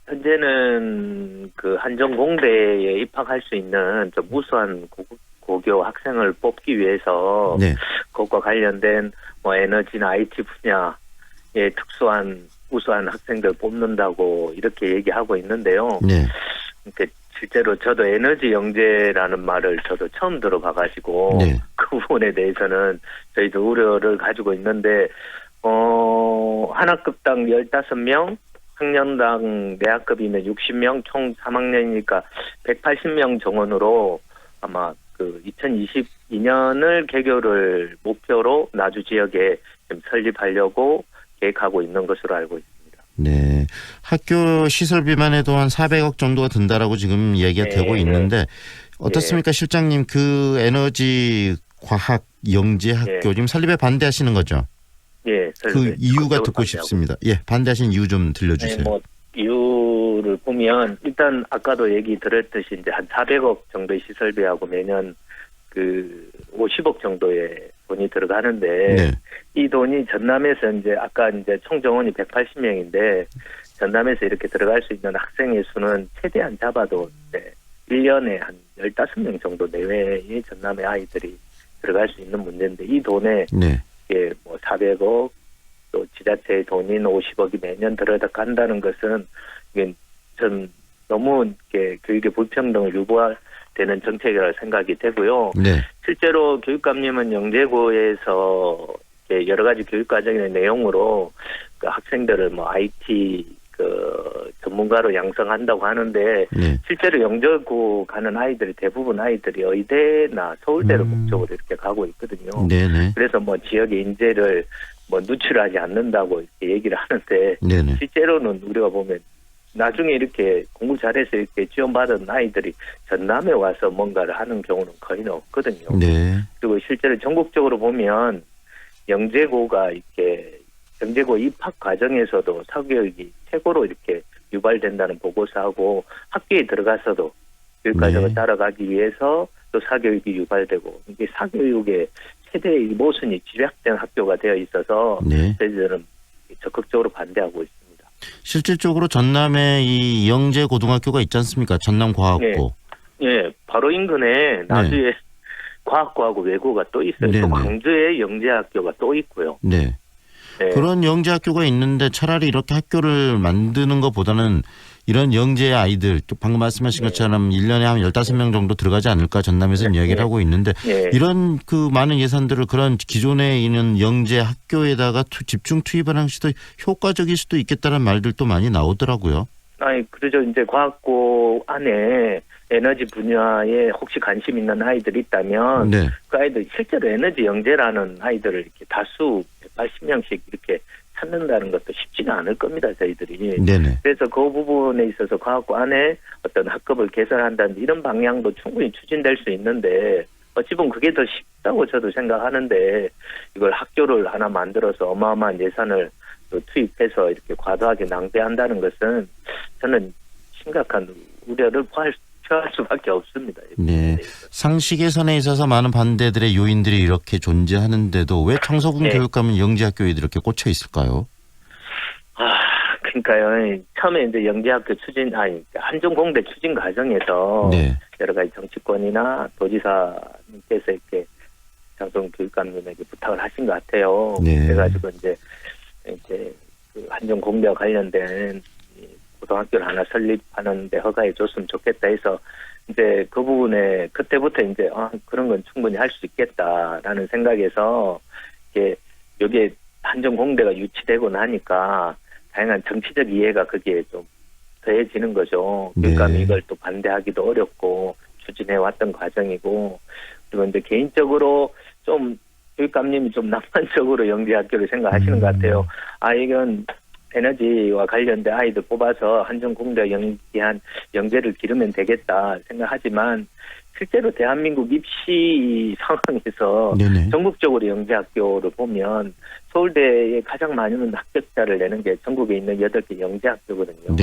현재는 그 한정공대에 입학할 수 있는 좀 우수한 고교 학생을 뽑기 위해서 네. 그것과 관련된 뭐 에너지나 IT 분야의 특수한 우수한 학생들 뽑는다고 이렇게 얘기하고 있는데요. 네. 그러니까 실제로 저도 에너지 영재라는 말을 저도 처음 들어봐가지고 네. 그 부분에 대해서는 저희도 우려를 가지고 있는데 한 학급당 15명, 학년당 내학급이면 60명, 총 3학년이니까 180명 정원으로 아마 그 2022년을 개교를 목표로 나주 지역에 좀 설립하려고 계획하고 있는 것으로 알고 있습니다. 네. 학교 시설비만 해도 한 400억 정도가 든다라고 지금 얘기가 되고 있는데 어떻습니까, 실장님? 그 에너지 과학 영재 학교 지금 설립에 반대하시는 거죠? 예. 그 이유가 듣고 싶습니다. 예, 반대하신 이유 좀 들려주세요. 네, 뭐 이유를 보면 일단 아까도 얘기 드렸듯이 이제 한 400억 정도의 시설비하고 매년 그 50억 정도의 돈이 들어가는데 네. 이 돈이 전남에서 이제 아까 이제 총 정원이 180명인데 전남에서 이렇게 들어갈 수 있는 학생의 수는 최대한 잡아도 이제 1년에 한 15명 정도 내외의 전남의 아이들이 들어갈 수 있는 문제인데 이 돈에 이게 뭐 400억 또 지자체의 돈인 50억이 매년 들어간다는 것은 이게 전 너무 이렇게 교육의 불평등을 유발되는 정책이라고 생각이 되고요. 실제로 교육감님은 영재고에서 여러 가지 교육 과정의 내용으로 그 학생들을 뭐 IT 그 전문가로 양성한다고 하는데 실제로 영재고 가는 아이들이 대부분 아이들이 의대나 서울대를 목적으로 이렇게 가고 있거든요. 그래서 뭐 지역의 인재를 뭐 누출하지 않는다고 이렇게 얘기를 하는데 실제로는 우리가 보면 나중에 이렇게 공부 잘해서 이렇게 지원받은 아이들이 전남에 와서 뭔가를 하는 경우는 거의 없거든요. 그리고 실제로 전국적으로 보면 영재고가 이렇게 영재고 입학 과정에서도 사교육이 최고로 이렇게 유발된다는 보고서하고 학교에 들어가서도 교육 과정을 따라가기 위해서 또 사교육이 유발되고 이게 사교육의 최대의 모순이 집약된 학교가 되어 있어서 저희들은 적극적으로 반대하고 있습니다. 실질적으로 전남에 이 영재 고등학교가 있지 않습니까? 전남과학고. 예, 바로 인근에 나주에 과학고하고 외고가 또 있어요. 또 광주에 영재학교가 또 있고요. 그런 영재 학교가 있는데 차라리 이렇게 학교를 만드는 것보다는 이런 영재 아이들 또 방금 말씀하신 것처럼 1년에 한 15명 정도 들어가지 않을까 전남에서 이야기를 하고 있는데 이런 그 많은 예산들을 그런 기존에 있는 영재 학교에다가 집중 투입을 하는 것이 효과적일 수도 있겠다는 말들도 많이 나오더라고요. 아니 그러죠. 이제 과학고 안에 에너지 분야에 혹시 관심 있는 아이들이 있다면 그 아이들 실제로 에너지 영재라는 아이들을 이렇게 다수 180명씩 이렇게 찾는다는 것도 쉽지가 않을 겁니다, 저희들이. 그래서 그 부분에 있어서 과학고 안에 어떤 학급을 개설한다는 이런 방향도 충분히 추진될 수 있는데 어찌 보면 그게 더 쉽다고 저도 생각하는데 이걸 학교를 하나 만들어서 어마어마한 예산을 투입해서 이렇게 과도하게 낭비한다는 것은 저는 심각한 우려를 표할 수밖에 없습니다. 상식의 선에 있어서 많은 반대들의 요인들이 이렇게 존재하는데도 왜 청소군 교육감은 영재학교에 이렇게 꽂혀 있을까요? 그러니까요. 처음에 이제 영재학교 한중공대 추진 과정에서 여러 가지 정치권이나 도지사님께서 이렇게 장동 교육감님에게 부탁을 하신 것 같아요. 그래가지고 이제 그 한중공대와 관련된 고등학교를 하나 설립하는데 허가해 줬으면 좋겠다 해서 이제 그 부분에 그때부터 이제 그런 건 충분히 할 수 있겠다라는 생각에서 여기에 한정공대가 유치되고 나니까 다양한 정치적 이해가 거기에 좀 더해지는 거죠. 교육감이 이걸 또 반대하기도 어렵고 추진해 왔던 과정이고 그리고 이제 개인적으로 좀 교육감님이 좀 낭만적으로 영재학교를 생각하시는 것 같아요. 이건 에너지와 관련된 아이들 뽑아서 한정공대 영재한 영재를 기르면 되겠다 생각하지만 실제로 대한민국 입시 상황에서 전국적으로 영재학교를 보면 서울대에 가장 많은 합격자를 내는 게 전국에 있는 8개 영재학교거든요.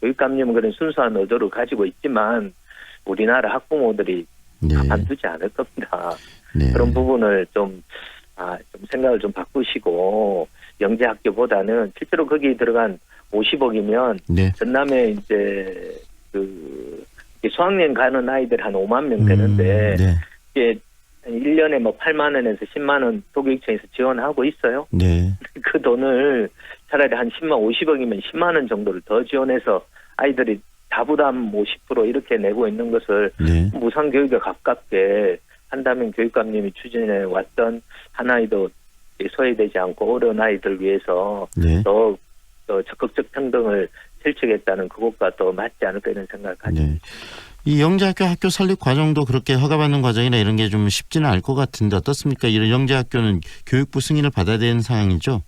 교육감님은 그런 순수한 의도를 가지고 있지만 우리나라 학부모들이 가만두지 않을 겁니다. 그런 부분을 좀 생각을 좀 바꾸시고 영재학교보다는 실제로 거기 들어간 50억이면 전남에 이제 그 수학여행 가는 아이들 한 5만 명 되는데 이게 1년에 뭐 8만 원에서 10만 원 도교육청에서 지원하고 있어요. 그 돈을 차라리 한 50억이면 10만 원 정도를 더 지원해서 아이들이 자부담 50% 이렇게 내고 있는 것을 무상교육에 가깝게 한다면 교육감님이 추진해 왔던 한 아이도 소외되지 않고 어려운 아이들 위해서 더 적극적 평등을 실천했다는 그것과 또 맞지 않을까 이런 생각을 가지고 이 영재학교 학교 설립 과정도 그렇게 허가받는 과정이나 이런 게 좀 쉽지는 않을 것 같은데 어떻습니까? 이런 영재학교는 교육부 승인을 받아야 되는 상황이죠?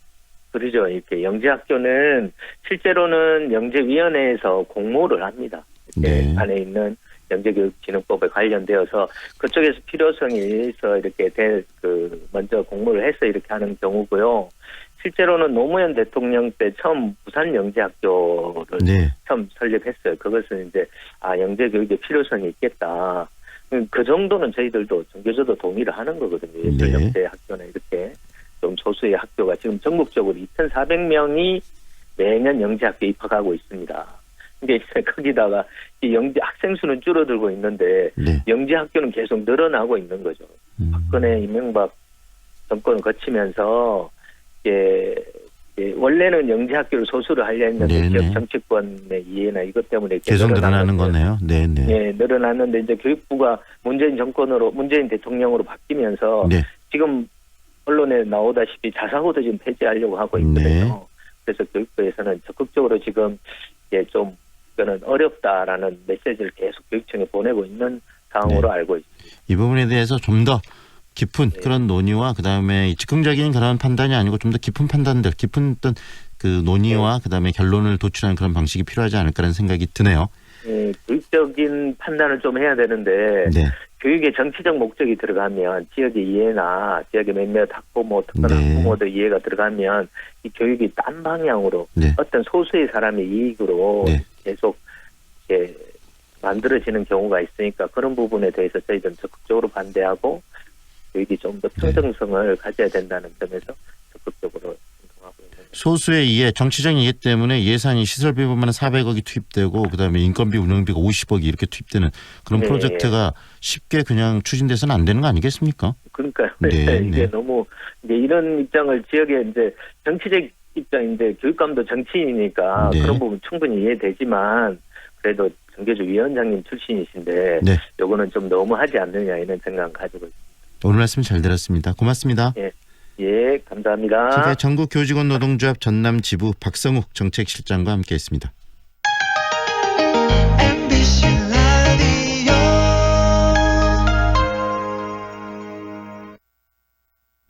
그러죠. 이렇게 영재학교는 실제로는 영재위원회에서 공모를 합니다. 네. 안에 있는 영재교육진흥법에 관련되어서 그쪽에서 필요성이 있어 이렇게 먼저 공모를 해서 이렇게 하는 경우고요. 실제로는 노무현 대통령 때 처음 부산 영재학교를 처음 설립했어요. 그것은 이제 영재교육의 필요성이 있겠다. 그 정도는 저희들도 전교조도 동의를 하는 거거든요. 예술 영재학교나 이렇게 좀 소수의 학교가 지금 전국적으로 2,400명이 매년 영재학교에 입학하고 있습니다. 근데 이제 거기다가 이 영재 학생 수는 줄어들고 있는데 영재학교는 계속 늘어나고 있는 거죠. 박근혜 이명박 정권을 거치면서 원래는 영재학교를 소수로 하려 했는데 지역 정치권의 이해나 이것 때문에 계속 늘어나는 거네요. 네네. 네, 늘어났는데 이제 교육부가 문재인 대통령으로 바뀌면서 지금 언론에 나오다시피 자사고도 지금 폐지하려고 하고 있거든요. 그래서 교육부에서는 적극적으로 지금 좀 그거는 어렵다라는 메시지를 계속 교육청에 보내고 있는 상황으로 알고 있습니다. 이 부분에 대해서 좀 더 깊은 그런 논의와 그다음에 즉흥적인 그런 판단이 아니고 좀 더 깊은 판단들, 깊은 어떤 그 논의와 그다음에 결론을 도출하는 그런 방식이 필요하지 않을까라는 생각이 드네요. 네, 교육적인 판단을 좀 해야 되는데 교육에 정치적 목적이 들어가면 지역의 이해나 지역의 몇몇 학부모, 특별한 학부모들 이해가 들어가면 이 교육이 딴 방향으로 어떤 소수의 사람의 이익으로 계속 만들어지는 경우가 있으니까 그런 부분에 대해서 저희들은 적극적으로 반대하고 교육이 좀 더 평등성을 가져야 된다는 점에서 적극적으로 행동하고 있는 거죠. 소수의 이해, 정치적인 이해 때문에 예산이 시설비만 400억이 투입되고 그다음에 인건비, 운영비가 50억이 이렇게 투입되는 그런 프로젝트가 쉽게 그냥 추진돼서는 안 되는 거 아니겠습니까? 그러니까요. 이게 너무 이제 이런 입장을 지역에 이제 정치적 입장인데 교육감도 정치인이니까 그런 부분 충분히 이해되지만 그래도 정교조 위원장님 출신이신데 요거는 좀 너무하지 않느냐 이런 생각 가지고 있습니다. 오늘 말씀 잘 들었습니다. 고맙습니다. 예, 감사합니다. 지금까지 전국교직원 노동조합 전남지부 박성욱 정책실장과 함께했습니다.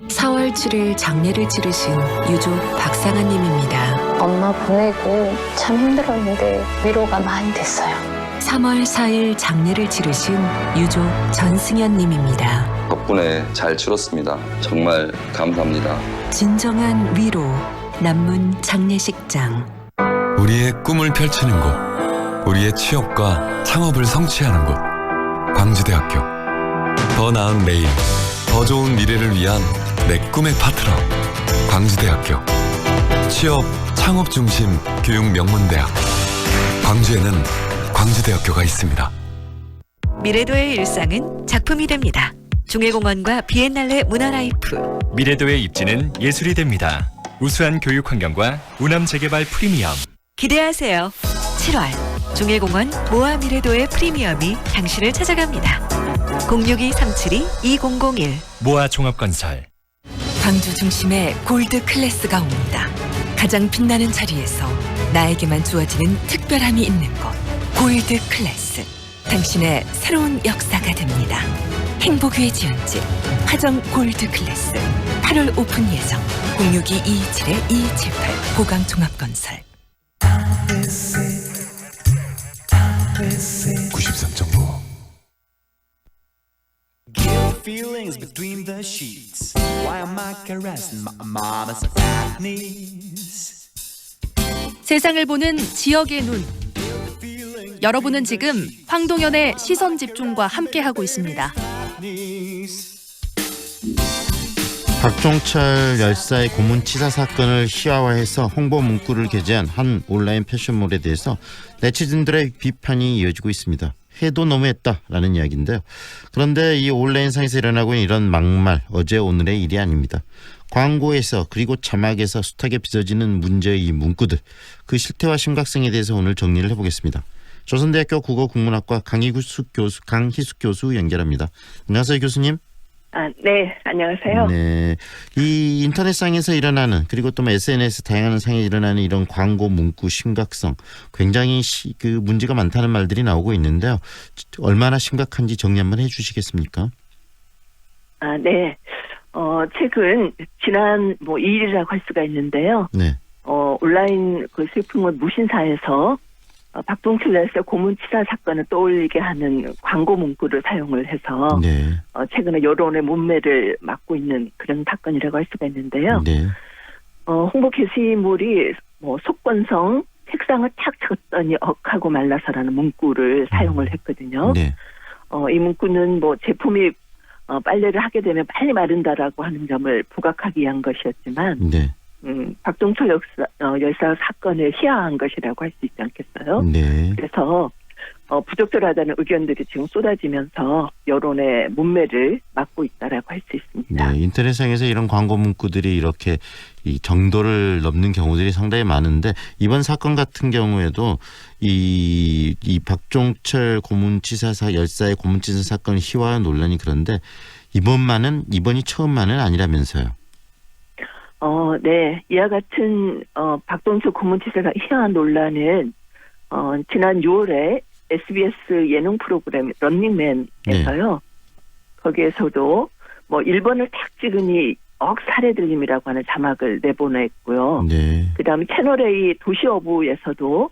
4월 7일 장례를 치르신 유족 박상아 님입니다. 엄마 보내고 참 힘들었는데 위로가 많이 됐어요. 3월 4일 장례를 치르신 유족 전승현 님입니다. 덕분에 잘 치렀습니다. 정말 감사합니다. 진정한 위로 남문 장례식장. 우리의 꿈을 펼치는 곳, 우리의 취업과 창업을 성취하는 곳, 광주대학교. 더 나은 내일, 더 좋은 미래를 위한 내 꿈의 파트너, 광주대학교. 취업, 창업 중심 교육 명문대학. 광주에는 광주대학교가 있습니다. 미래도의 일상은 작품이 됩니다. 중해공원과 비엔날레 문화라이프. 미래도의 입지는 예술이 됩니다. 우수한 교육 환경과 우남 재개발 프리미엄. 기대하세요. 7월 중해공원 모아 미래도의 프리미엄이 당신을 찾아갑니다. 062-372-2001 모아 종합건설. 광주 중심에 골드 클래스가 옵니다. 가장 빛나는 자리에서 나에게만 주어지는 특별함이 있는 곳. 골드 클래스. 당신의 새로운 역사가 됩니다. 행복 위의 지연집 화정 골드 클래스 8월 오픈 예정. 062-227-2278 보강종합건설. 93.9 Feelings between the sheets. Why am I caressing my mama's fat knees? 세상을 보는 지역의 눈. 여러분은 지금 황동현의 시선 집중과 함께하고 있습니다. 박종철 열사의 고문치사 사건을 희화화해서 홍보 문구를 게재한 한 온라인 패션몰에 대해서 네티즌들의 비판이 이어지고 있습니다. 해도 너무했다라는 이야기인데요. 그런데 이 온라인상에서 일어나고 있는 이런 막말 어제 오늘의 일이 아닙니다. 광고에서 그리고 자막에서 숱하게 빚어지는 문제의 이 문구들, 그 실태와 심각성에 대해서 오늘 정리를 해보겠습니다. 조선대학교 국어국문학과 강희숙 교수 연결합니다. 안녕하세요, 교수님. 네, 안녕하세요. 네. 이 인터넷상에서 일어나는 그리고 또 SNS 다양한 상에 일어나는 이런 광고 문구 심각성 굉장히 그 문제가 많다는 말들이 나오고 있는데요. 얼마나 심각한지 정리 한번 해 주시겠습니까? 네. 최근 지난 2일이라고 할 수가 있는데요. 네. 온라인 그 쇼핑몰 무신사에서 박동철 열사 고문치사 사건을 떠올리게 하는 광고 문구를 사용을 해서 네. 최근에 여론의 문매를 막고 있는 그런 사건이라고 할 수가 있는데요. 네. 홍보 게시물이 속건성 책상을 탁 쳤더니 억하고 말라서라는 문구를 사용을 했거든요. 네. 이 문구는 제품이 빨래를 하게 되면 빨리 마른다라고 하는 점을 부각하기 위한 것이었지만 네. 박동철 열사 사건을 희화한 것이라고 할 수 있지 않겠어요? 네. 그래서 부적절하다는 의견들이 지금 쏟아지면서 여론의 문매를 막고 있다라고 할 수 있습니다. 네, 인터넷상에서 이런 광고 문구들이 이렇게 이 정도를 넘는 경우들이 상당히 많은데 이번 사건 같은 경우에도 이 박종철 고문치사 열사의 고문치사 사건 희화 논란이 그런데 이번이 처음만은 아니라면서요. 네. 이와 같은 박동철 고문치사가 희화한 논란은 지난 6월에 SBS 예능 프로그램 런닝맨에서요. 거기에서도 1번을 탁 찍으니 살해 들림이라고 하는 자막을 내보냈고요. 네. 그다음에 채널A 도시어부에서도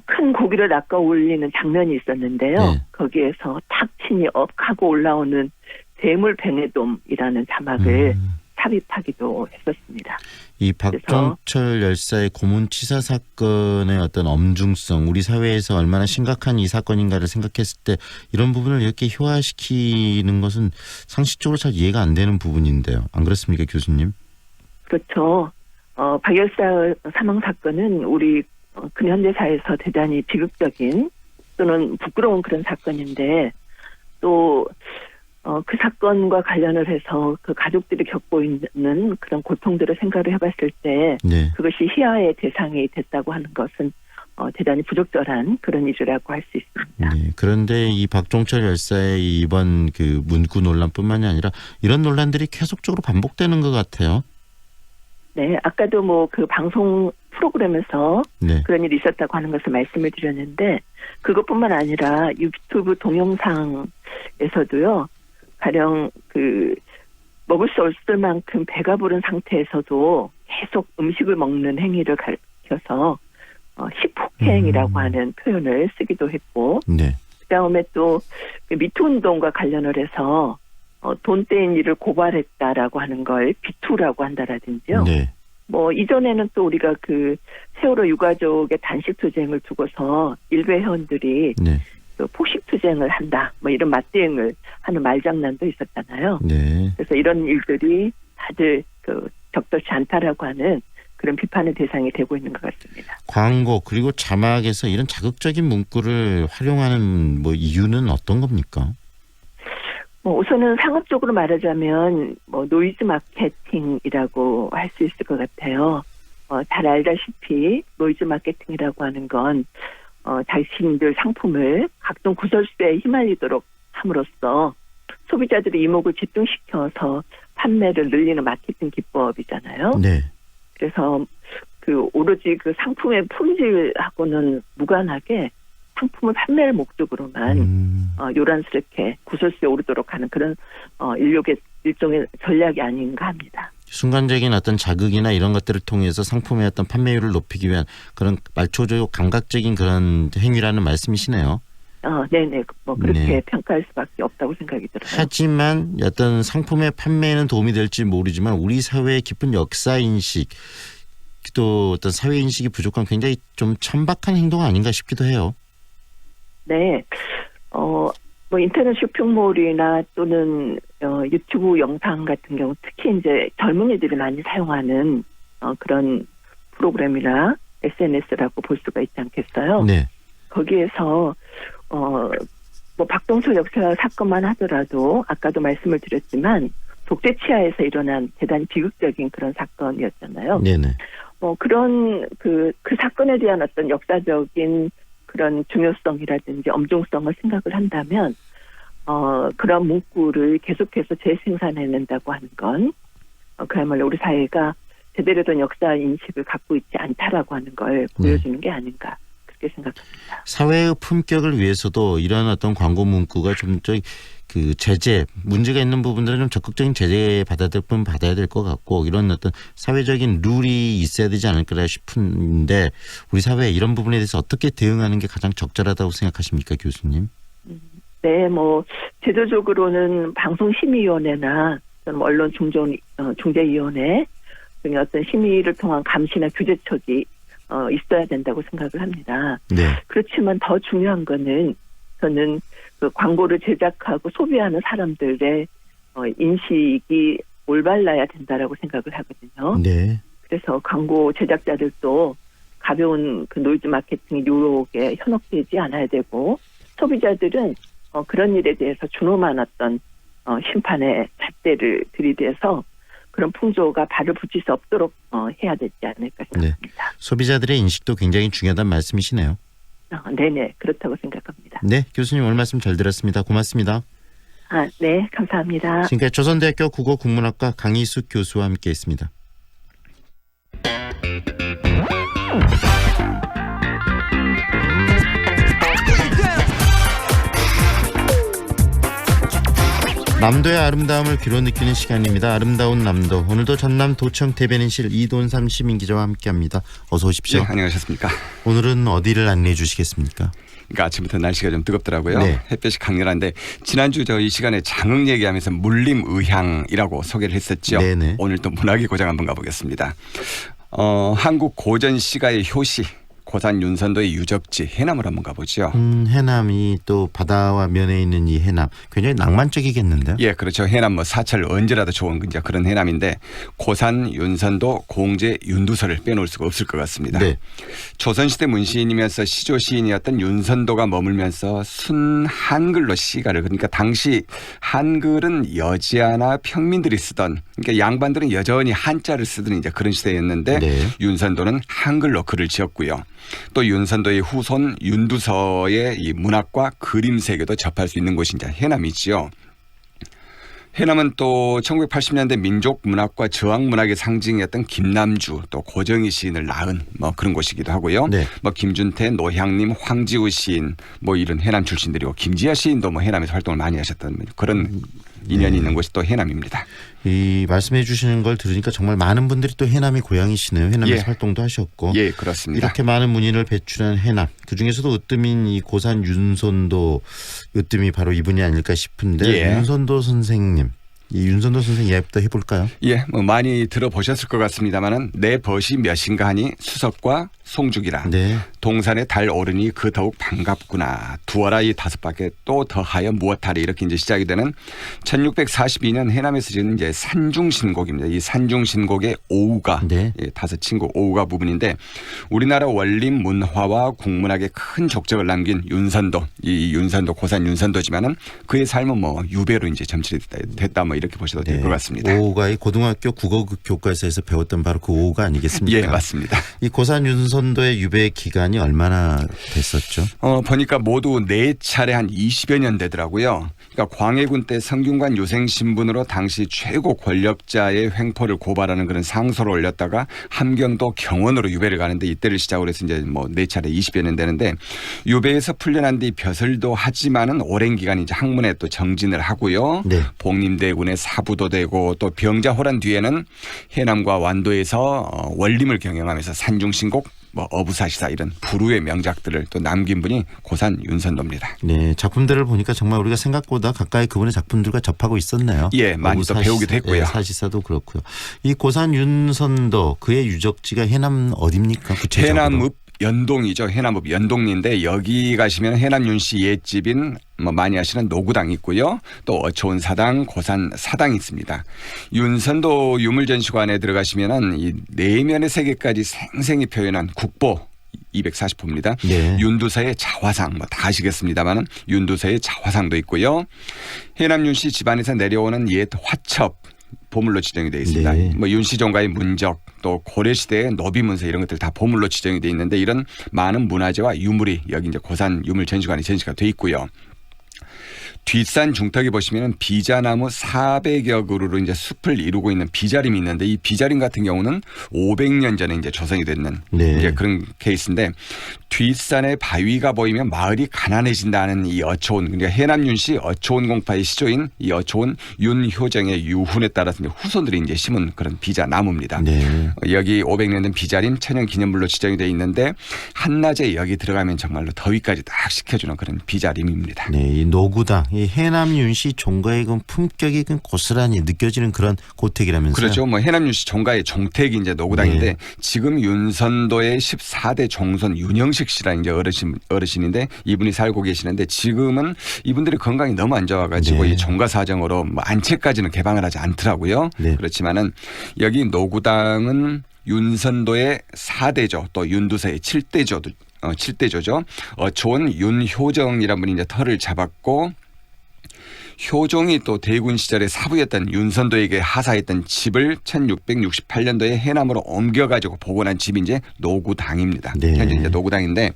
큰 고기를 낚아 올리는 장면이 있었는데요. 네. 거기에서 탁 치니 하고 올라오는 대물뱅에돔이라는 자막을 삽입하기도 했었습니다. 이 박종철 열사의 고문치사 사건의 어떤 엄중성, 우리 사회에서 얼마나 심각한 이 사건인가를 생각했을 때 이런 부분을 이렇게 희화시키는 것은 상식적으로 잘 이해가 안 되는 부분인데요. 안 그렇습니까, 교수님? 그렇죠. 박 열사 사망 사건은 우리 근현대사에서 대단히 비극적인 또는 부끄러운 그런 사건인데 또 그 사건과 관련을 해서 그 가족들이 겪고 있는 그런 고통들을 생각을 해봤을 때 네. 그것이 희화의 대상이 됐다고 하는 것은 대단히 부적절한 그런 일이라고 할 수 있습니다. 네. 그런데 이 박종철 열사의 이번 그 문구 논란뿐만이 아니라 이런 논란들이 계속적으로 반복되는 것 같아요. 네, 아까도 그 방송 프로그램에서 네. 그런 일이 있었다고 하는 것을 말씀을 드렸는데 그것뿐만 아니라 유튜브 동영상에서도요. 가령 먹을 수 없을 만큼 배가 부른 상태에서도 계속 음식을 먹는 행위를 가리켜서 식폭행이라고 하는 표현을 쓰기도 했고 네. 그다음에 또 미투 운동과 관련을 해서 돈 떼인 일을 고발했다라고 하는 걸 비투라고 한다라든지요. 네. 이전에는 또 우리가 세월호 유가족의 단식 투쟁을 두고서 일부 회원들이 네. 폭식 투쟁을 한다, 이런 맞대응을 하는 말장난도 있었잖아요. 네. 그래서 이런 일들이 다들 적절치 않다라고 하는 그런 비판의 대상이 되고 있는 것 같습니다. 광고 그리고 자막에서 이런 자극적인 문구를 활용하는 이유는 어떤 겁니까? 우선은 상업적으로 말하자면 노이즈 마케팅이라고 할 수 있을 것 같아요. 잘 알다시피 노이즈 마케팅이라고 하는 건 자신들 상품을 각종 구설수에 휘말리도록 함으로써 소비자들의 이목을 집중시켜서 판매를 늘리는 마케팅 기법이잖아요. 네. 그래서 오로지 상품의 품질하고는 무관하게 상품을 판매할 목적으로만 요란스럽게 구설수에 오르도록 하는 그런 일종의 전략이 아닌가 합니다. 순간적인 어떤 자극이나 이런 것들을 통해서 상품의 어떤 판매율을 높이기 위한 그런 말초적 감각적인 그런 행위라는 말씀이시네요. 네네. 그렇게 네. 평가할 수밖에 없다고 생각이 들어요. 하지만 어떤 상품의 판매에는 도움이 될지 모르지만 우리 사회의 깊은 역사인식 또 어떤 사회인식이 부족한 굉장히 좀 천박한 행동 아닌가 싶기도 해요. 네. 인터넷 쇼핑몰이나 또는 유튜브 영상 같은 경우 특히 이제 젊은이들이 많이 사용하는 그런 프로그램이나 SNS라고 볼 수가 있지 않겠어요? 네. 거기에서 박동철 역사 사건만 하더라도 아까도 말씀을 드렸지만 독재 치하에서 일어난 대단히 비극적인 그런 사건이었잖아요. 네네. 그런 그 사건에 대한 어떤 역사적인 그런 중요성이라든지 엄중성을 생각을 한다면 그런 문구를 계속해서 재생산해낸다고 하는 건 그야말로 우리 사회가 제대로 된 역사 인식을 갖고 있지 않다라고 하는 걸 보여주는 게 아닌가 그렇게 생각합니다. 사회의 품격을 위해서도 이런 어떤 광고 문구가 좀 그 제재 문제가 있는 부분들은 좀 적극적인 제재 받아야 될 부분 받아야 될 것 같고 이런 어떤 사회적인 룰이 있어야 되지 않을까 싶은데 우리 사회에 이런 부분에 대해서 어떻게 대응하는 게 가장 적절하다고 생각하십니까, 교수님? 네, 뭐 제도적으로는 방송심의위원회나 언론 중재위원회 등의 어떤 심의를 통한 감시나 규제척이 있어야 된다고 생각을 합니다. 네. 그렇지만 더 중요한 거는 저는 그 광고를 제작하고 소비하는 사람들의 인식이 올바라야 된다라고 생각을 하거든요. 네. 그래서 광고 제작자들도 가벼운 그 노이즈 마케팅 유혹에 현혹되지 않아야 되고 소비자들은 그런 일에 대해서 준엄한 어떤 심판의 잣대를 들이대서 그런 풍조가 발을 붙일 수 없도록 해야 되지 않을까 생각합니다. 네. 소비자들의 인식도 굉장히 중요하다는 말씀이시네요. 네네, 그렇다고 생각합니다. 네, 교수님 오늘 말씀 잘 들었습니다. 고맙습니다. 네, 감사합니다. 지금까지 조선대학교 국어국문학과 강희숙 교수와 함께했습니다. 남도의 아름다움을 귀로 느끼는 시간입니다. 아름다운 남도. 오늘도 전남 도청 대변인실 이돈삼 시민기자와 함께합니다. 어서 오십시오. 네, 안녕하셨습니까. 오늘은 어디를 안내해 주시겠습니까? 그러니까 아침부터 날씨가 좀 뜨겁더라고요. 네. 햇볕이 강렬한데 지난주 저 이 시간에 장흥 얘기하면서 물림의향이라고 소개를 했었죠. 네네. 오늘 또 문학의 고장 한번 가보겠습니다. 한국 고전 시가의 효시 고산 윤선도의 유적지 해남을 한번 가보죠. 해남이 또 바다와 면에 있는 이 해남 굉장히 낭만적이겠는데요. 예, 그렇죠. 해남 뭐 사찰 언제라도 좋은 이제 그런 해남인데 고산 윤선도 공제 윤두서를 빼놓을 수가 없을 것 같습니다. 네. 조선시대 문시인이면서 시조 시인이었던 윤선도가 머물면서 순 한글로 시가를 그러니까 당시 한글은 여지아나 평민들이 쓰던 그러니까 양반들은 여전히 한자를 쓰던 이제 그런 시대였는데 네. 윤선도는 한글로 글을 지었고요. 또 윤선도의 후손 윤두서의 이 문학과 그림 세계도 접할 수 있는 곳이 이제 해남이지요. 해남은 또 1980년대 민족 문학과 저항 문학의 상징이었던 김남주 또 고정희 시인을 낳은 뭐 그런 곳이기도 하고요. 네. 뭐 김준태, 노향림, 황지우 시인 뭐 이런 해남 출신들이고 김지아 시인도 뭐 해남에서 활동을 많이 하셨던 그런 인연이 있는 곳이 또 해남입니다. 이 말씀해 주시는 걸 들으니까 정말 많은 분들이 또 해남이 고향이시네요. 해남에서 예. 활동도 하셨고. 예, 그렇습니다. 이렇게 많은 문인을 배출한 해남. 그중에서도 으뜸인 이 고산 윤선도 으뜸이 바로 이분이 아닐까 싶은데 예. 윤선도 선생님. 이 윤선도 선생 이야기부터 해볼까요? 예, 뭐 많이 들어보셨을 것 같습니다만은 내 벗이 몇인가 하니 수석과 송죽이라. 네. 동산에 달 오르니 그 더욱 반갑구나. 두어라 이 다섯 바퀴 또 더하여 무엇하리 이렇게 이제 시작이 되는 1642년 해남에서 지은 이제 산중신곡입니다. 이 산중신곡의 오우가 네. 예, 다섯 친곡 오우가 부분인데 우리나라 원림 문화와 국문학에 큰 족적을 남긴 윤선도 이 윤선도 고산 윤선도지만은 그의 삶은 뭐 유배로 이제 점칠이 됐다 뭐 이렇게 보셔도 될 것 같습니다. 오우가 이 고등학교 국어 교과서에서 배웠던 바로 그 오우가 아니겠습니까? 예, 맞습니다. 이 고산 윤선도의 유배 기간이 얼마나 됐었죠? 보니까 모두 4차례 한 20여 년 되더라고요. 그러니까 광해군 때 성균관 유생 신분으로 당시 최고 권력자의 횡포를 고발하는 그런 상소를 올렸다가 함경도 경원으로 유배를 가는데 이때를 시작으로 해서 이제 뭐 4차례 20여 년 되는데 유배에서 풀려난 뒤 벼슬도 하지만은 오랜 기간 이제 학문에 또 정진을 하고요. 네. 복림대군의 사부도 되고 또 병자호란 뒤에는 해남과 완도에서 원림을 경영하면서 산중신곡 뭐 어부사시사 이런 불후의 명작들을 또 남긴 분이 고산 윤선도입니다. 네, 작품들을 보니까 정말 우리가 생각보다 가까이 그분의 작품들과 접하고 있었네요. 예, 많이 또 배우기도 했고요. 예, 사시사도 그렇고요. 이 고산 윤선도 그의 유적지가 해남 어디입니까? 구체적으로? 해남읍 연동이죠. 해남읍 연동리인데 여기 가시면 해남 윤씨 옛집인 뭐 많이 아시는 노구당 있고요. 또 어초원 사당, 고산 사당이 있습니다. 윤선도 유물전시관에 들어가시면은 이 내면의 세계까지 생생히 표현한 국보 240호입니다. 네. 윤두서의 자화상 뭐 다 아시겠습니다만은 윤두서의 자화상도 있고요. 해남 윤씨 집안에서 내려오는 옛 화첩 보물로 지정이 되어 있습니다. 네. 뭐 윤씨종가의 문적 또 고려시대의 노비문서 이런 것들 다 보물로 지정이 되어 있는데 이런 많은 문화재와 유물이 여기 이제 고산 유물전시관에 전시가 되어 있고요. 뒷산 중턱에 보시면은 비자나무 400여 그루로 이제 숲을 이루고 있는 비자림이 있는데 이 비자림 같은 경우는 500년 전에 이제 조성이 됐는 이제 그런 케이스인데 뒷산에 바위가 보이면 마을이 가난해진다는 이 어초원, 그러니까 해남윤씨 어초원 공파의 시조인 이 어초원 윤효정의 유훈에 따라서 이제 후손들이 이제 심은 그런 비자나무입니다. 여기 500년 된 비자림 천연기념물로 지정이 돼 있는데 한낮에 여기 들어가면 정말로 더위까지 딱 식혀주는 그런 비자림입니다. 네, 이 노구당, 이 해남윤씨 종가의 그 품격이 고스란히 느껴지는 그런 고택이라면서요. 그렇죠. 뭐 해남윤씨 종가의 종택이 이제 노구당인데 지금 윤선도의 14대 종손 윤영식 씨라는 이제 어르신인데 이분이 살고 계시는데 지금은 이분들이 건강이 너무 안 좋아가지고 이 종가 사정으로 뭐 안채까지는 개방을 하지 않더라고요. 그렇지만은 여기 노구당은 윤선도의 4대조 또 윤두사의 7대조죠. 어초원 윤효정이라는 분이 이제 터를 잡았고 효종이 또 대군 시절에 사부였던 윤선도에게 하사했던 집을 1668년도에 해남으로 옮겨가지고 복원한 집이 이제 노구당입니다. 현재 이제 노구당인데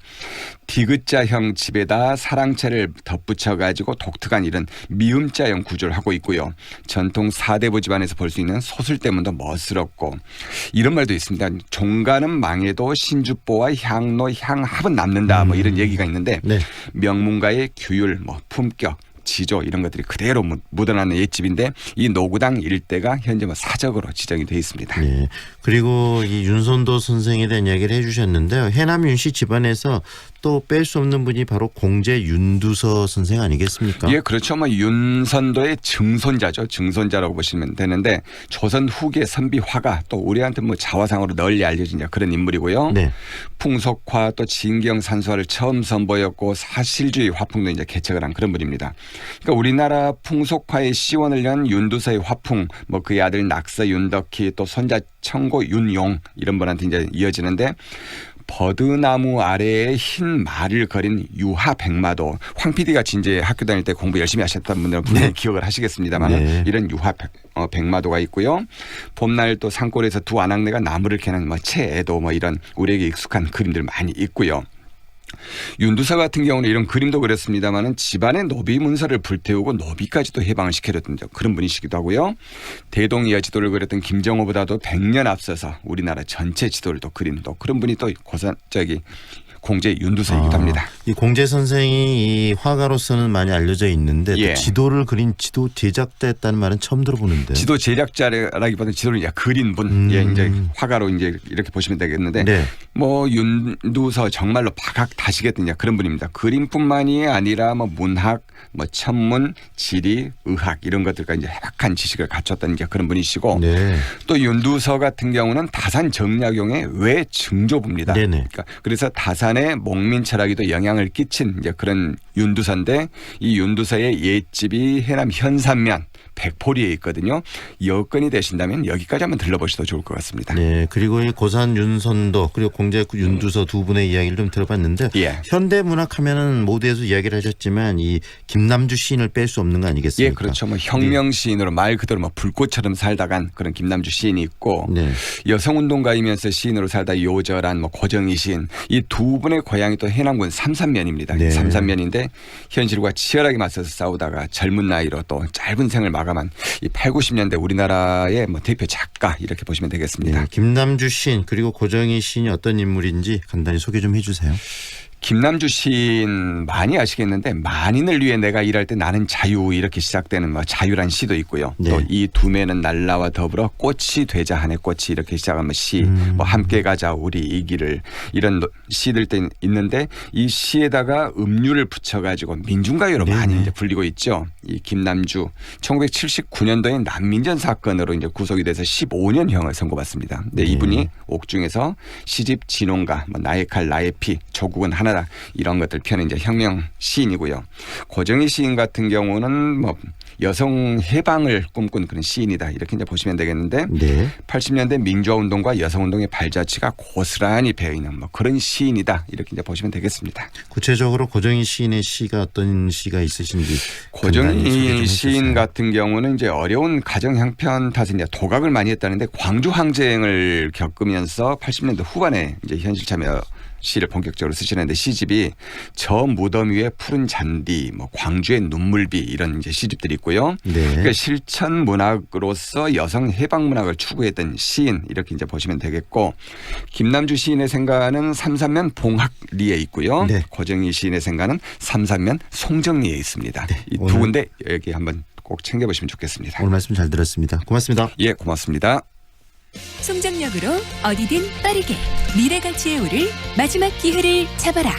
디귿자형 집에다 사랑채를 덧붙여가지고 독특한 이런 미음자형 구조를 하고 있고요. 전통 사대부 집안에서 볼 수 있는 소술대문도 멋스럽고 이런 말도 있습니다. 종가는 망해도 신주보와 향로, 향합은 남는다 뭐 이런 얘기가 있는데 명문가의 규율, 뭐 품격 지조 이런 것들이 그대로 묻어나는 옛집인데 이 노구당 일대가 현재 뭐 사적으로 지정이 되어 있습니다. 네. 그리고 이 윤선도 선생에 대한 이야기를 해주셨는데요. 해남윤씨 집안에서 또 뺄 수 없는 분이 바로 공제 윤두서 선생 아니겠습니까? 예, 그렇죠. 뭐 윤선도의 증손자죠. 증손자라고 보시면 되는데 조선 후기의 선비 화가 또 우리한테 뭐 자화상으로 널리 알려진 그런 인물이고요. 풍속화 또 진경 산수화를 처음 선보였고 사실주의 화풍도 이제 개척을 한 그런 분입니다. 그러니까 우리나라 풍속화의 시원을 연 윤두서의 화풍, 뭐 그의 아들 낙서 윤덕희 또 손자 청고 윤용 이런 분한테 이제 이어지는데 버드나무 아래에 흰 말을 그린 유화백마도 황 PD가 이제 학교 다닐 때 공부 열심히 하셨던 분들은 분명히 기억을 하시겠습니다만 이런 유화백마도가 있고요. 봄날 또 산골에서 두 아낙네가 나무를 캐는 뭐 채애도 뭐 이런 우리에게 익숙한 그림들 많이 있고요. 윤두서 같은 경우는 이런 그림도 그렸습니다마는 집안의 노비 문서를 불태우고 노비까지도 해방을 시켜줬던 그런 분이시기도 하고요. 대동이하 지도를 그렸던 김정호보다도 100년 앞서서 우리나라 전체 지도를 또 그린 또 그런 분이 또 공제 윤두서이기도 합니다. 이 공제 선생이 이 화가로서는 많이 알려져 있는데 또 지도를 그린 지도 제작자였다는 말은 처음 들어보는데. 지도 제작자라기보다는 지도를 이제 그린 분, 이제 화가로 이제 이렇게 보시면 되겠는데, 뭐 윤두서 정말로 박학다식했던 그런 분입니다. 그림뿐만이 아니라 뭐 문학, 뭐 천문, 지리, 의학 이런 것들과 이제 해박한 지식을 갖췄던 이제 그런 분이시고, 또 윤두서 같은 경우는 다산 정약용의 외증조부입니다. 그러니까 그래서 다산의 목민 철학에도 영향을 끼친 이제 그런 윤두서인데 이 윤두서의 옛집이 해남 현산면 백포리에 있거든요. 여건이 되신다면 여기까지 한번 들러보셔도 좋을 것 같습니다. 네, 그리고 이 고산 윤선도 그리고 공제 윤두서 두 분의 이야기를 좀 들어봤는데 현대문학 하면은 모두에서 이야기를 하셨지만 이 김남주 시인을 뺄 수 없는 거 아니겠습니까? 예, 그렇죠. 뭐 혁명 시인으로 말 그대로 뭐 불꽃처럼 살다간 그런 김남주 시인이 있고 여성운동가이면서 시인으로 살다 요절한 뭐 고정희 시인 이 두 분의 고향이 또 해남군 삼산면입니다. 삼산면인데 현실과 치열하게 맞서서 싸우다가 젊은 나이로 또 짧은 생을 마감한 이 8, 90년대 우리나라의 뭐 대표 작가 이렇게 보시면 되겠습니다. 김남주 시인 그리고 고정희 시인이 어떤 인물인지 간단히 소개 좀 해주세요. 김남주 시인 많이 아시겠는데 만인을 위해 내가 일할 때 나는 자유 이렇게 시작되는 뭐 자유란 시도 있고요. 또 이 두매는 날라와 더불어 꽃이 되자 하네 꽃이 이렇게 시작하면 시, 뭐 함께 가자 우리 이 길을 이런 시들 때 있는데 이 시에다가 음유를 붙여가지고 민중가요로 많이 이제 불리고 있죠. 이 김남주 1979년도에 난민전 사건으로 이제 구속이 돼서 15년형을 선고받습니다. 근데 이분이 옥중에서 시집 진홍가, 뭐 나의 칼 나의 피, 조국은 하나 이런 것들 펴는 이제 혁명 시인이고요. 고정희 시인 같은 경우는 뭐 여성 해방을 꿈꾼 그런 시인이다 이렇게 이제 보시면 되겠는데 80년대 민주화운동과 여성운동의 발자취가 고스란히 배어 있는 뭐 그런 시인이다 이렇게 이제 보시면 되겠습니다. 구체적으로 고정희 시인의 시가 어떤 시가 있으신지. 고정희 시인 같은 경우는 이제 어려운 가정 형편 탓에 이제 도각을 많이 했다는데 광주 항쟁을 겪으면서 80년대 후반에 이제 현실 참여 시를 본격적으로 쓰시는데 시집이 저 무덤 위에 푸른 잔디, 뭐 광주의 눈물비 이런 이제 시집들이 있고요. 네. 그러니까 실천 문학으로서 여성 해방 문학을 추구했던 시인 이렇게 이제 보시면 되겠고 김남주 시인의 생가는 삼산면 봉학리에 있고요. 네. 고정희 시인의 생가는 삼산면 송정리에 있습니다. 네. 이 두 군데 여기 한번 꼭 챙겨보시면 좋겠습니다. 오늘 말씀 잘 들었습니다. 고맙습니다. 예, 고맙습니다. 송정역으로 어디든 빠르게 미래 가치에 오를 마지막 기회를 잡아라.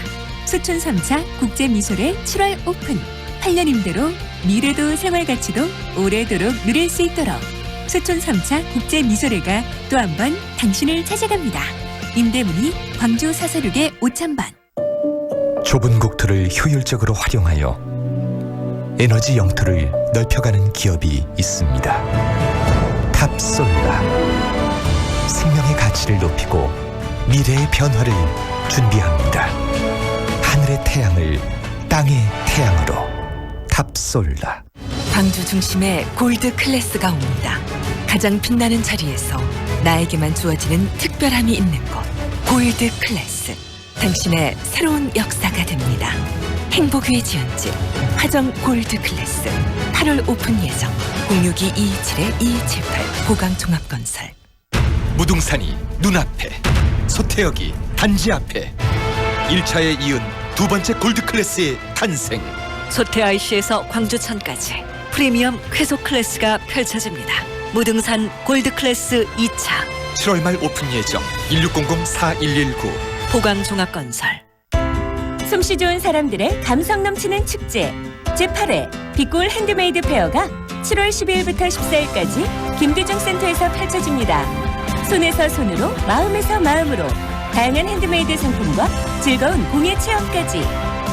수촌 3차 국제미술회 7월 오픈. 8년 임대로 미래도 생활가치도 오래도록 누릴 수 있도록 수촌 3차 국제미술회가 또 한 번 당신을 찾아갑니다. 임대문의 광주 446의 5000번. 좁은 국토를 효율적으로 활용하여 에너지 영토를 넓혀가는 기업이 있습니다. 탑솔라. 생명의 가치를 높이고 미래의 변화를 준비합니다. 하늘의 태양을 땅의 태양으로. 탑솔라. 광주 중심에 골드 클래스가 옵니다. 가장 빛나는 자리에서 나에게만 주어지는 특별함이 있는 곳. 골드 클래스. 당신의 새로운 역사가 됩니다. 행복의 지연지 화정 골드 클래스 8월 오픈 예정. 062-227-2278 보강종합건설. 무등산이 눈앞에, 서태역이 단지 앞에 1차에 이은 두 번째 골드 클래스의 탄생. 소태 IC에서 광주천까지 프리미엄 쾌속 클래스가 펼쳐집니다. 무등산 골드 클래스 2차 7월 말 오픈 예정. 1600-4119 보강종합건설. 솜씨 좋은 사람들의 감성 넘치는 축제 제8회 빛골 핸드메이드 페어가 7월 12일부터 14일까지 김대중 센터에서 펼쳐집니다. 손에서 손으로, 마음에서 마음으로 다양한 핸드메이드 상품과 즐거운 공예 체험까지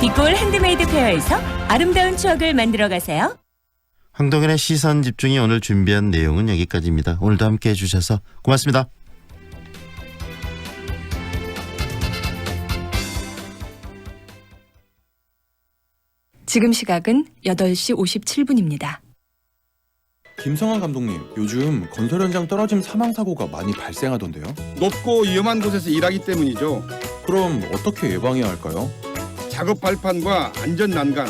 빛골 핸드메이드 페어에서 아름다운 추억을 만들어 가세요. 황동현의 시선 집중이 오늘 준비한 내용은 여기까지입니다. 오늘도 함께해 주셔서 고맙습니다. 지금 시각은 8시 57분입니다. 김성환 감독님, 요즘 건설 현장 떨어짐 사망 사고가 많이 발생하던데요? 높고 위험한 곳에서 일하기 때문이죠. 그럼 어떻게 예방해야 할까요? 작업 발판과 안전 난간,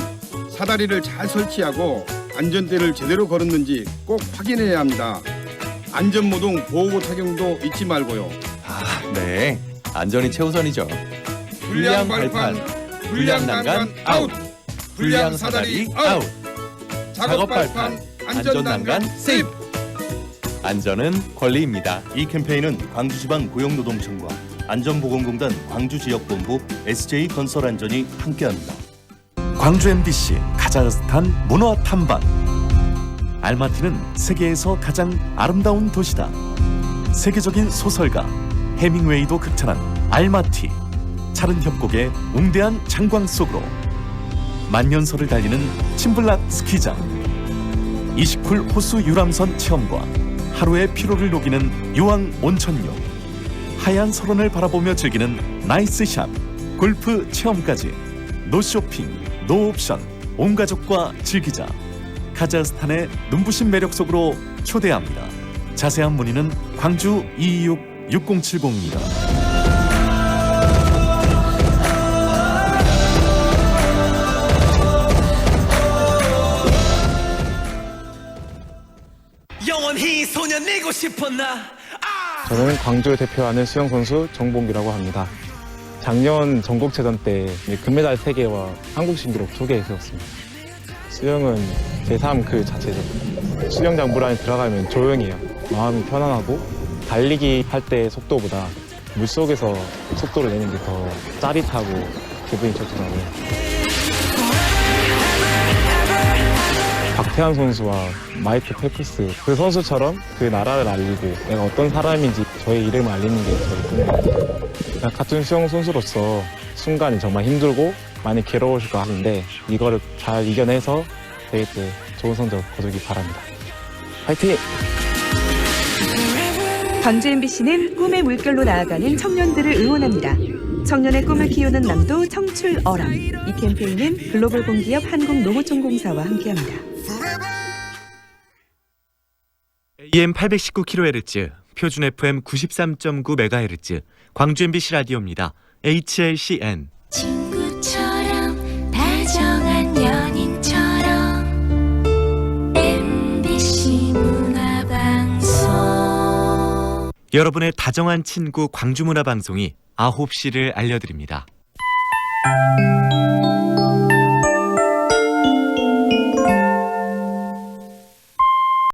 사다리를 잘 설치하고 안전대를 제대로 걸었는지 꼭 확인해야 합니다. 안전모동 보호구 착용도 잊지 말고요. 네, 안전이 최우선이죠. 불량 발판, 불량 난간 아웃! 불량 사다리 아웃! 작업 발판, 안전 난간 세이프! 안전은 권리입니다. 이 캠페인은 광주지방 고용노동청과 안전보건공단 광주지역본부 SJ건설안전이 함께합니다. 광주 MBC 카자흐스탄 문화 탐방. 알마티는 세계에서 가장 아름다운 도시다. 세계적인 소설가 해밍웨이도 극찬한 알마티. 차른 협곡의 웅대한 장광 속으로 만년설을 달리는 침블락 스키장, 이시쿨 호수 유람선 체험과 하루의 피로를 녹이는 유황 온천욕, 하얀 설원을 바라보며 즐기는 나이스샷, 골프 체험까지 노쇼핑, 노옵션, 온 가족과 즐기자. 카자흐스탄의 눈부신 매력 속으로 초대합니다. 자세한 문의는 광주 226-6070입니다. 영원히 소년이고 싶었나. 저는 광주를 대표하는 수영 선수 정봉기라고 합니다. 작년 전국체전 때 금메달 3개와 한국 신기록 2개 세웠습니다. 수영은 제 삶 그 자체죠. 수영장 물 안에 들어가면 조용해요. 마음이 편안하고 달리기 할 때 속도보다 물속에서 속도를 내는 게 더 짜릿하고 기분이 좋더라고요. 박태환 선수와 마이크 페프스, 그 선수처럼 그 나라를 알리고 내가 어떤 사람인지 저의 이름을 알리는 게 저의 꿈입니다. 같은 수영 선수로서 순간이 정말 힘들고 많이 괴로우실 것 같은데 이거를 잘 이겨내서 대회 때 좋은 성적 거두기 바랍니다. 화이팅! 광주 MBC는 꿈의 물결로 나아가는 청년들을 응원합니다. 청년의 꿈을 키우는 남도 청출 어람. 이 캠페인은 글로벌 공기업 한국노무총공사와 함께합니다. AM 819kHz, 표준 FM 93.9MHz, 광주 MBC 라디오입니다. HLCN 친구처럼 다정한 연인처럼 MBC 문화방송. 여러분의 다정한 친구 광주문화방송이 9시를 알려드립니다.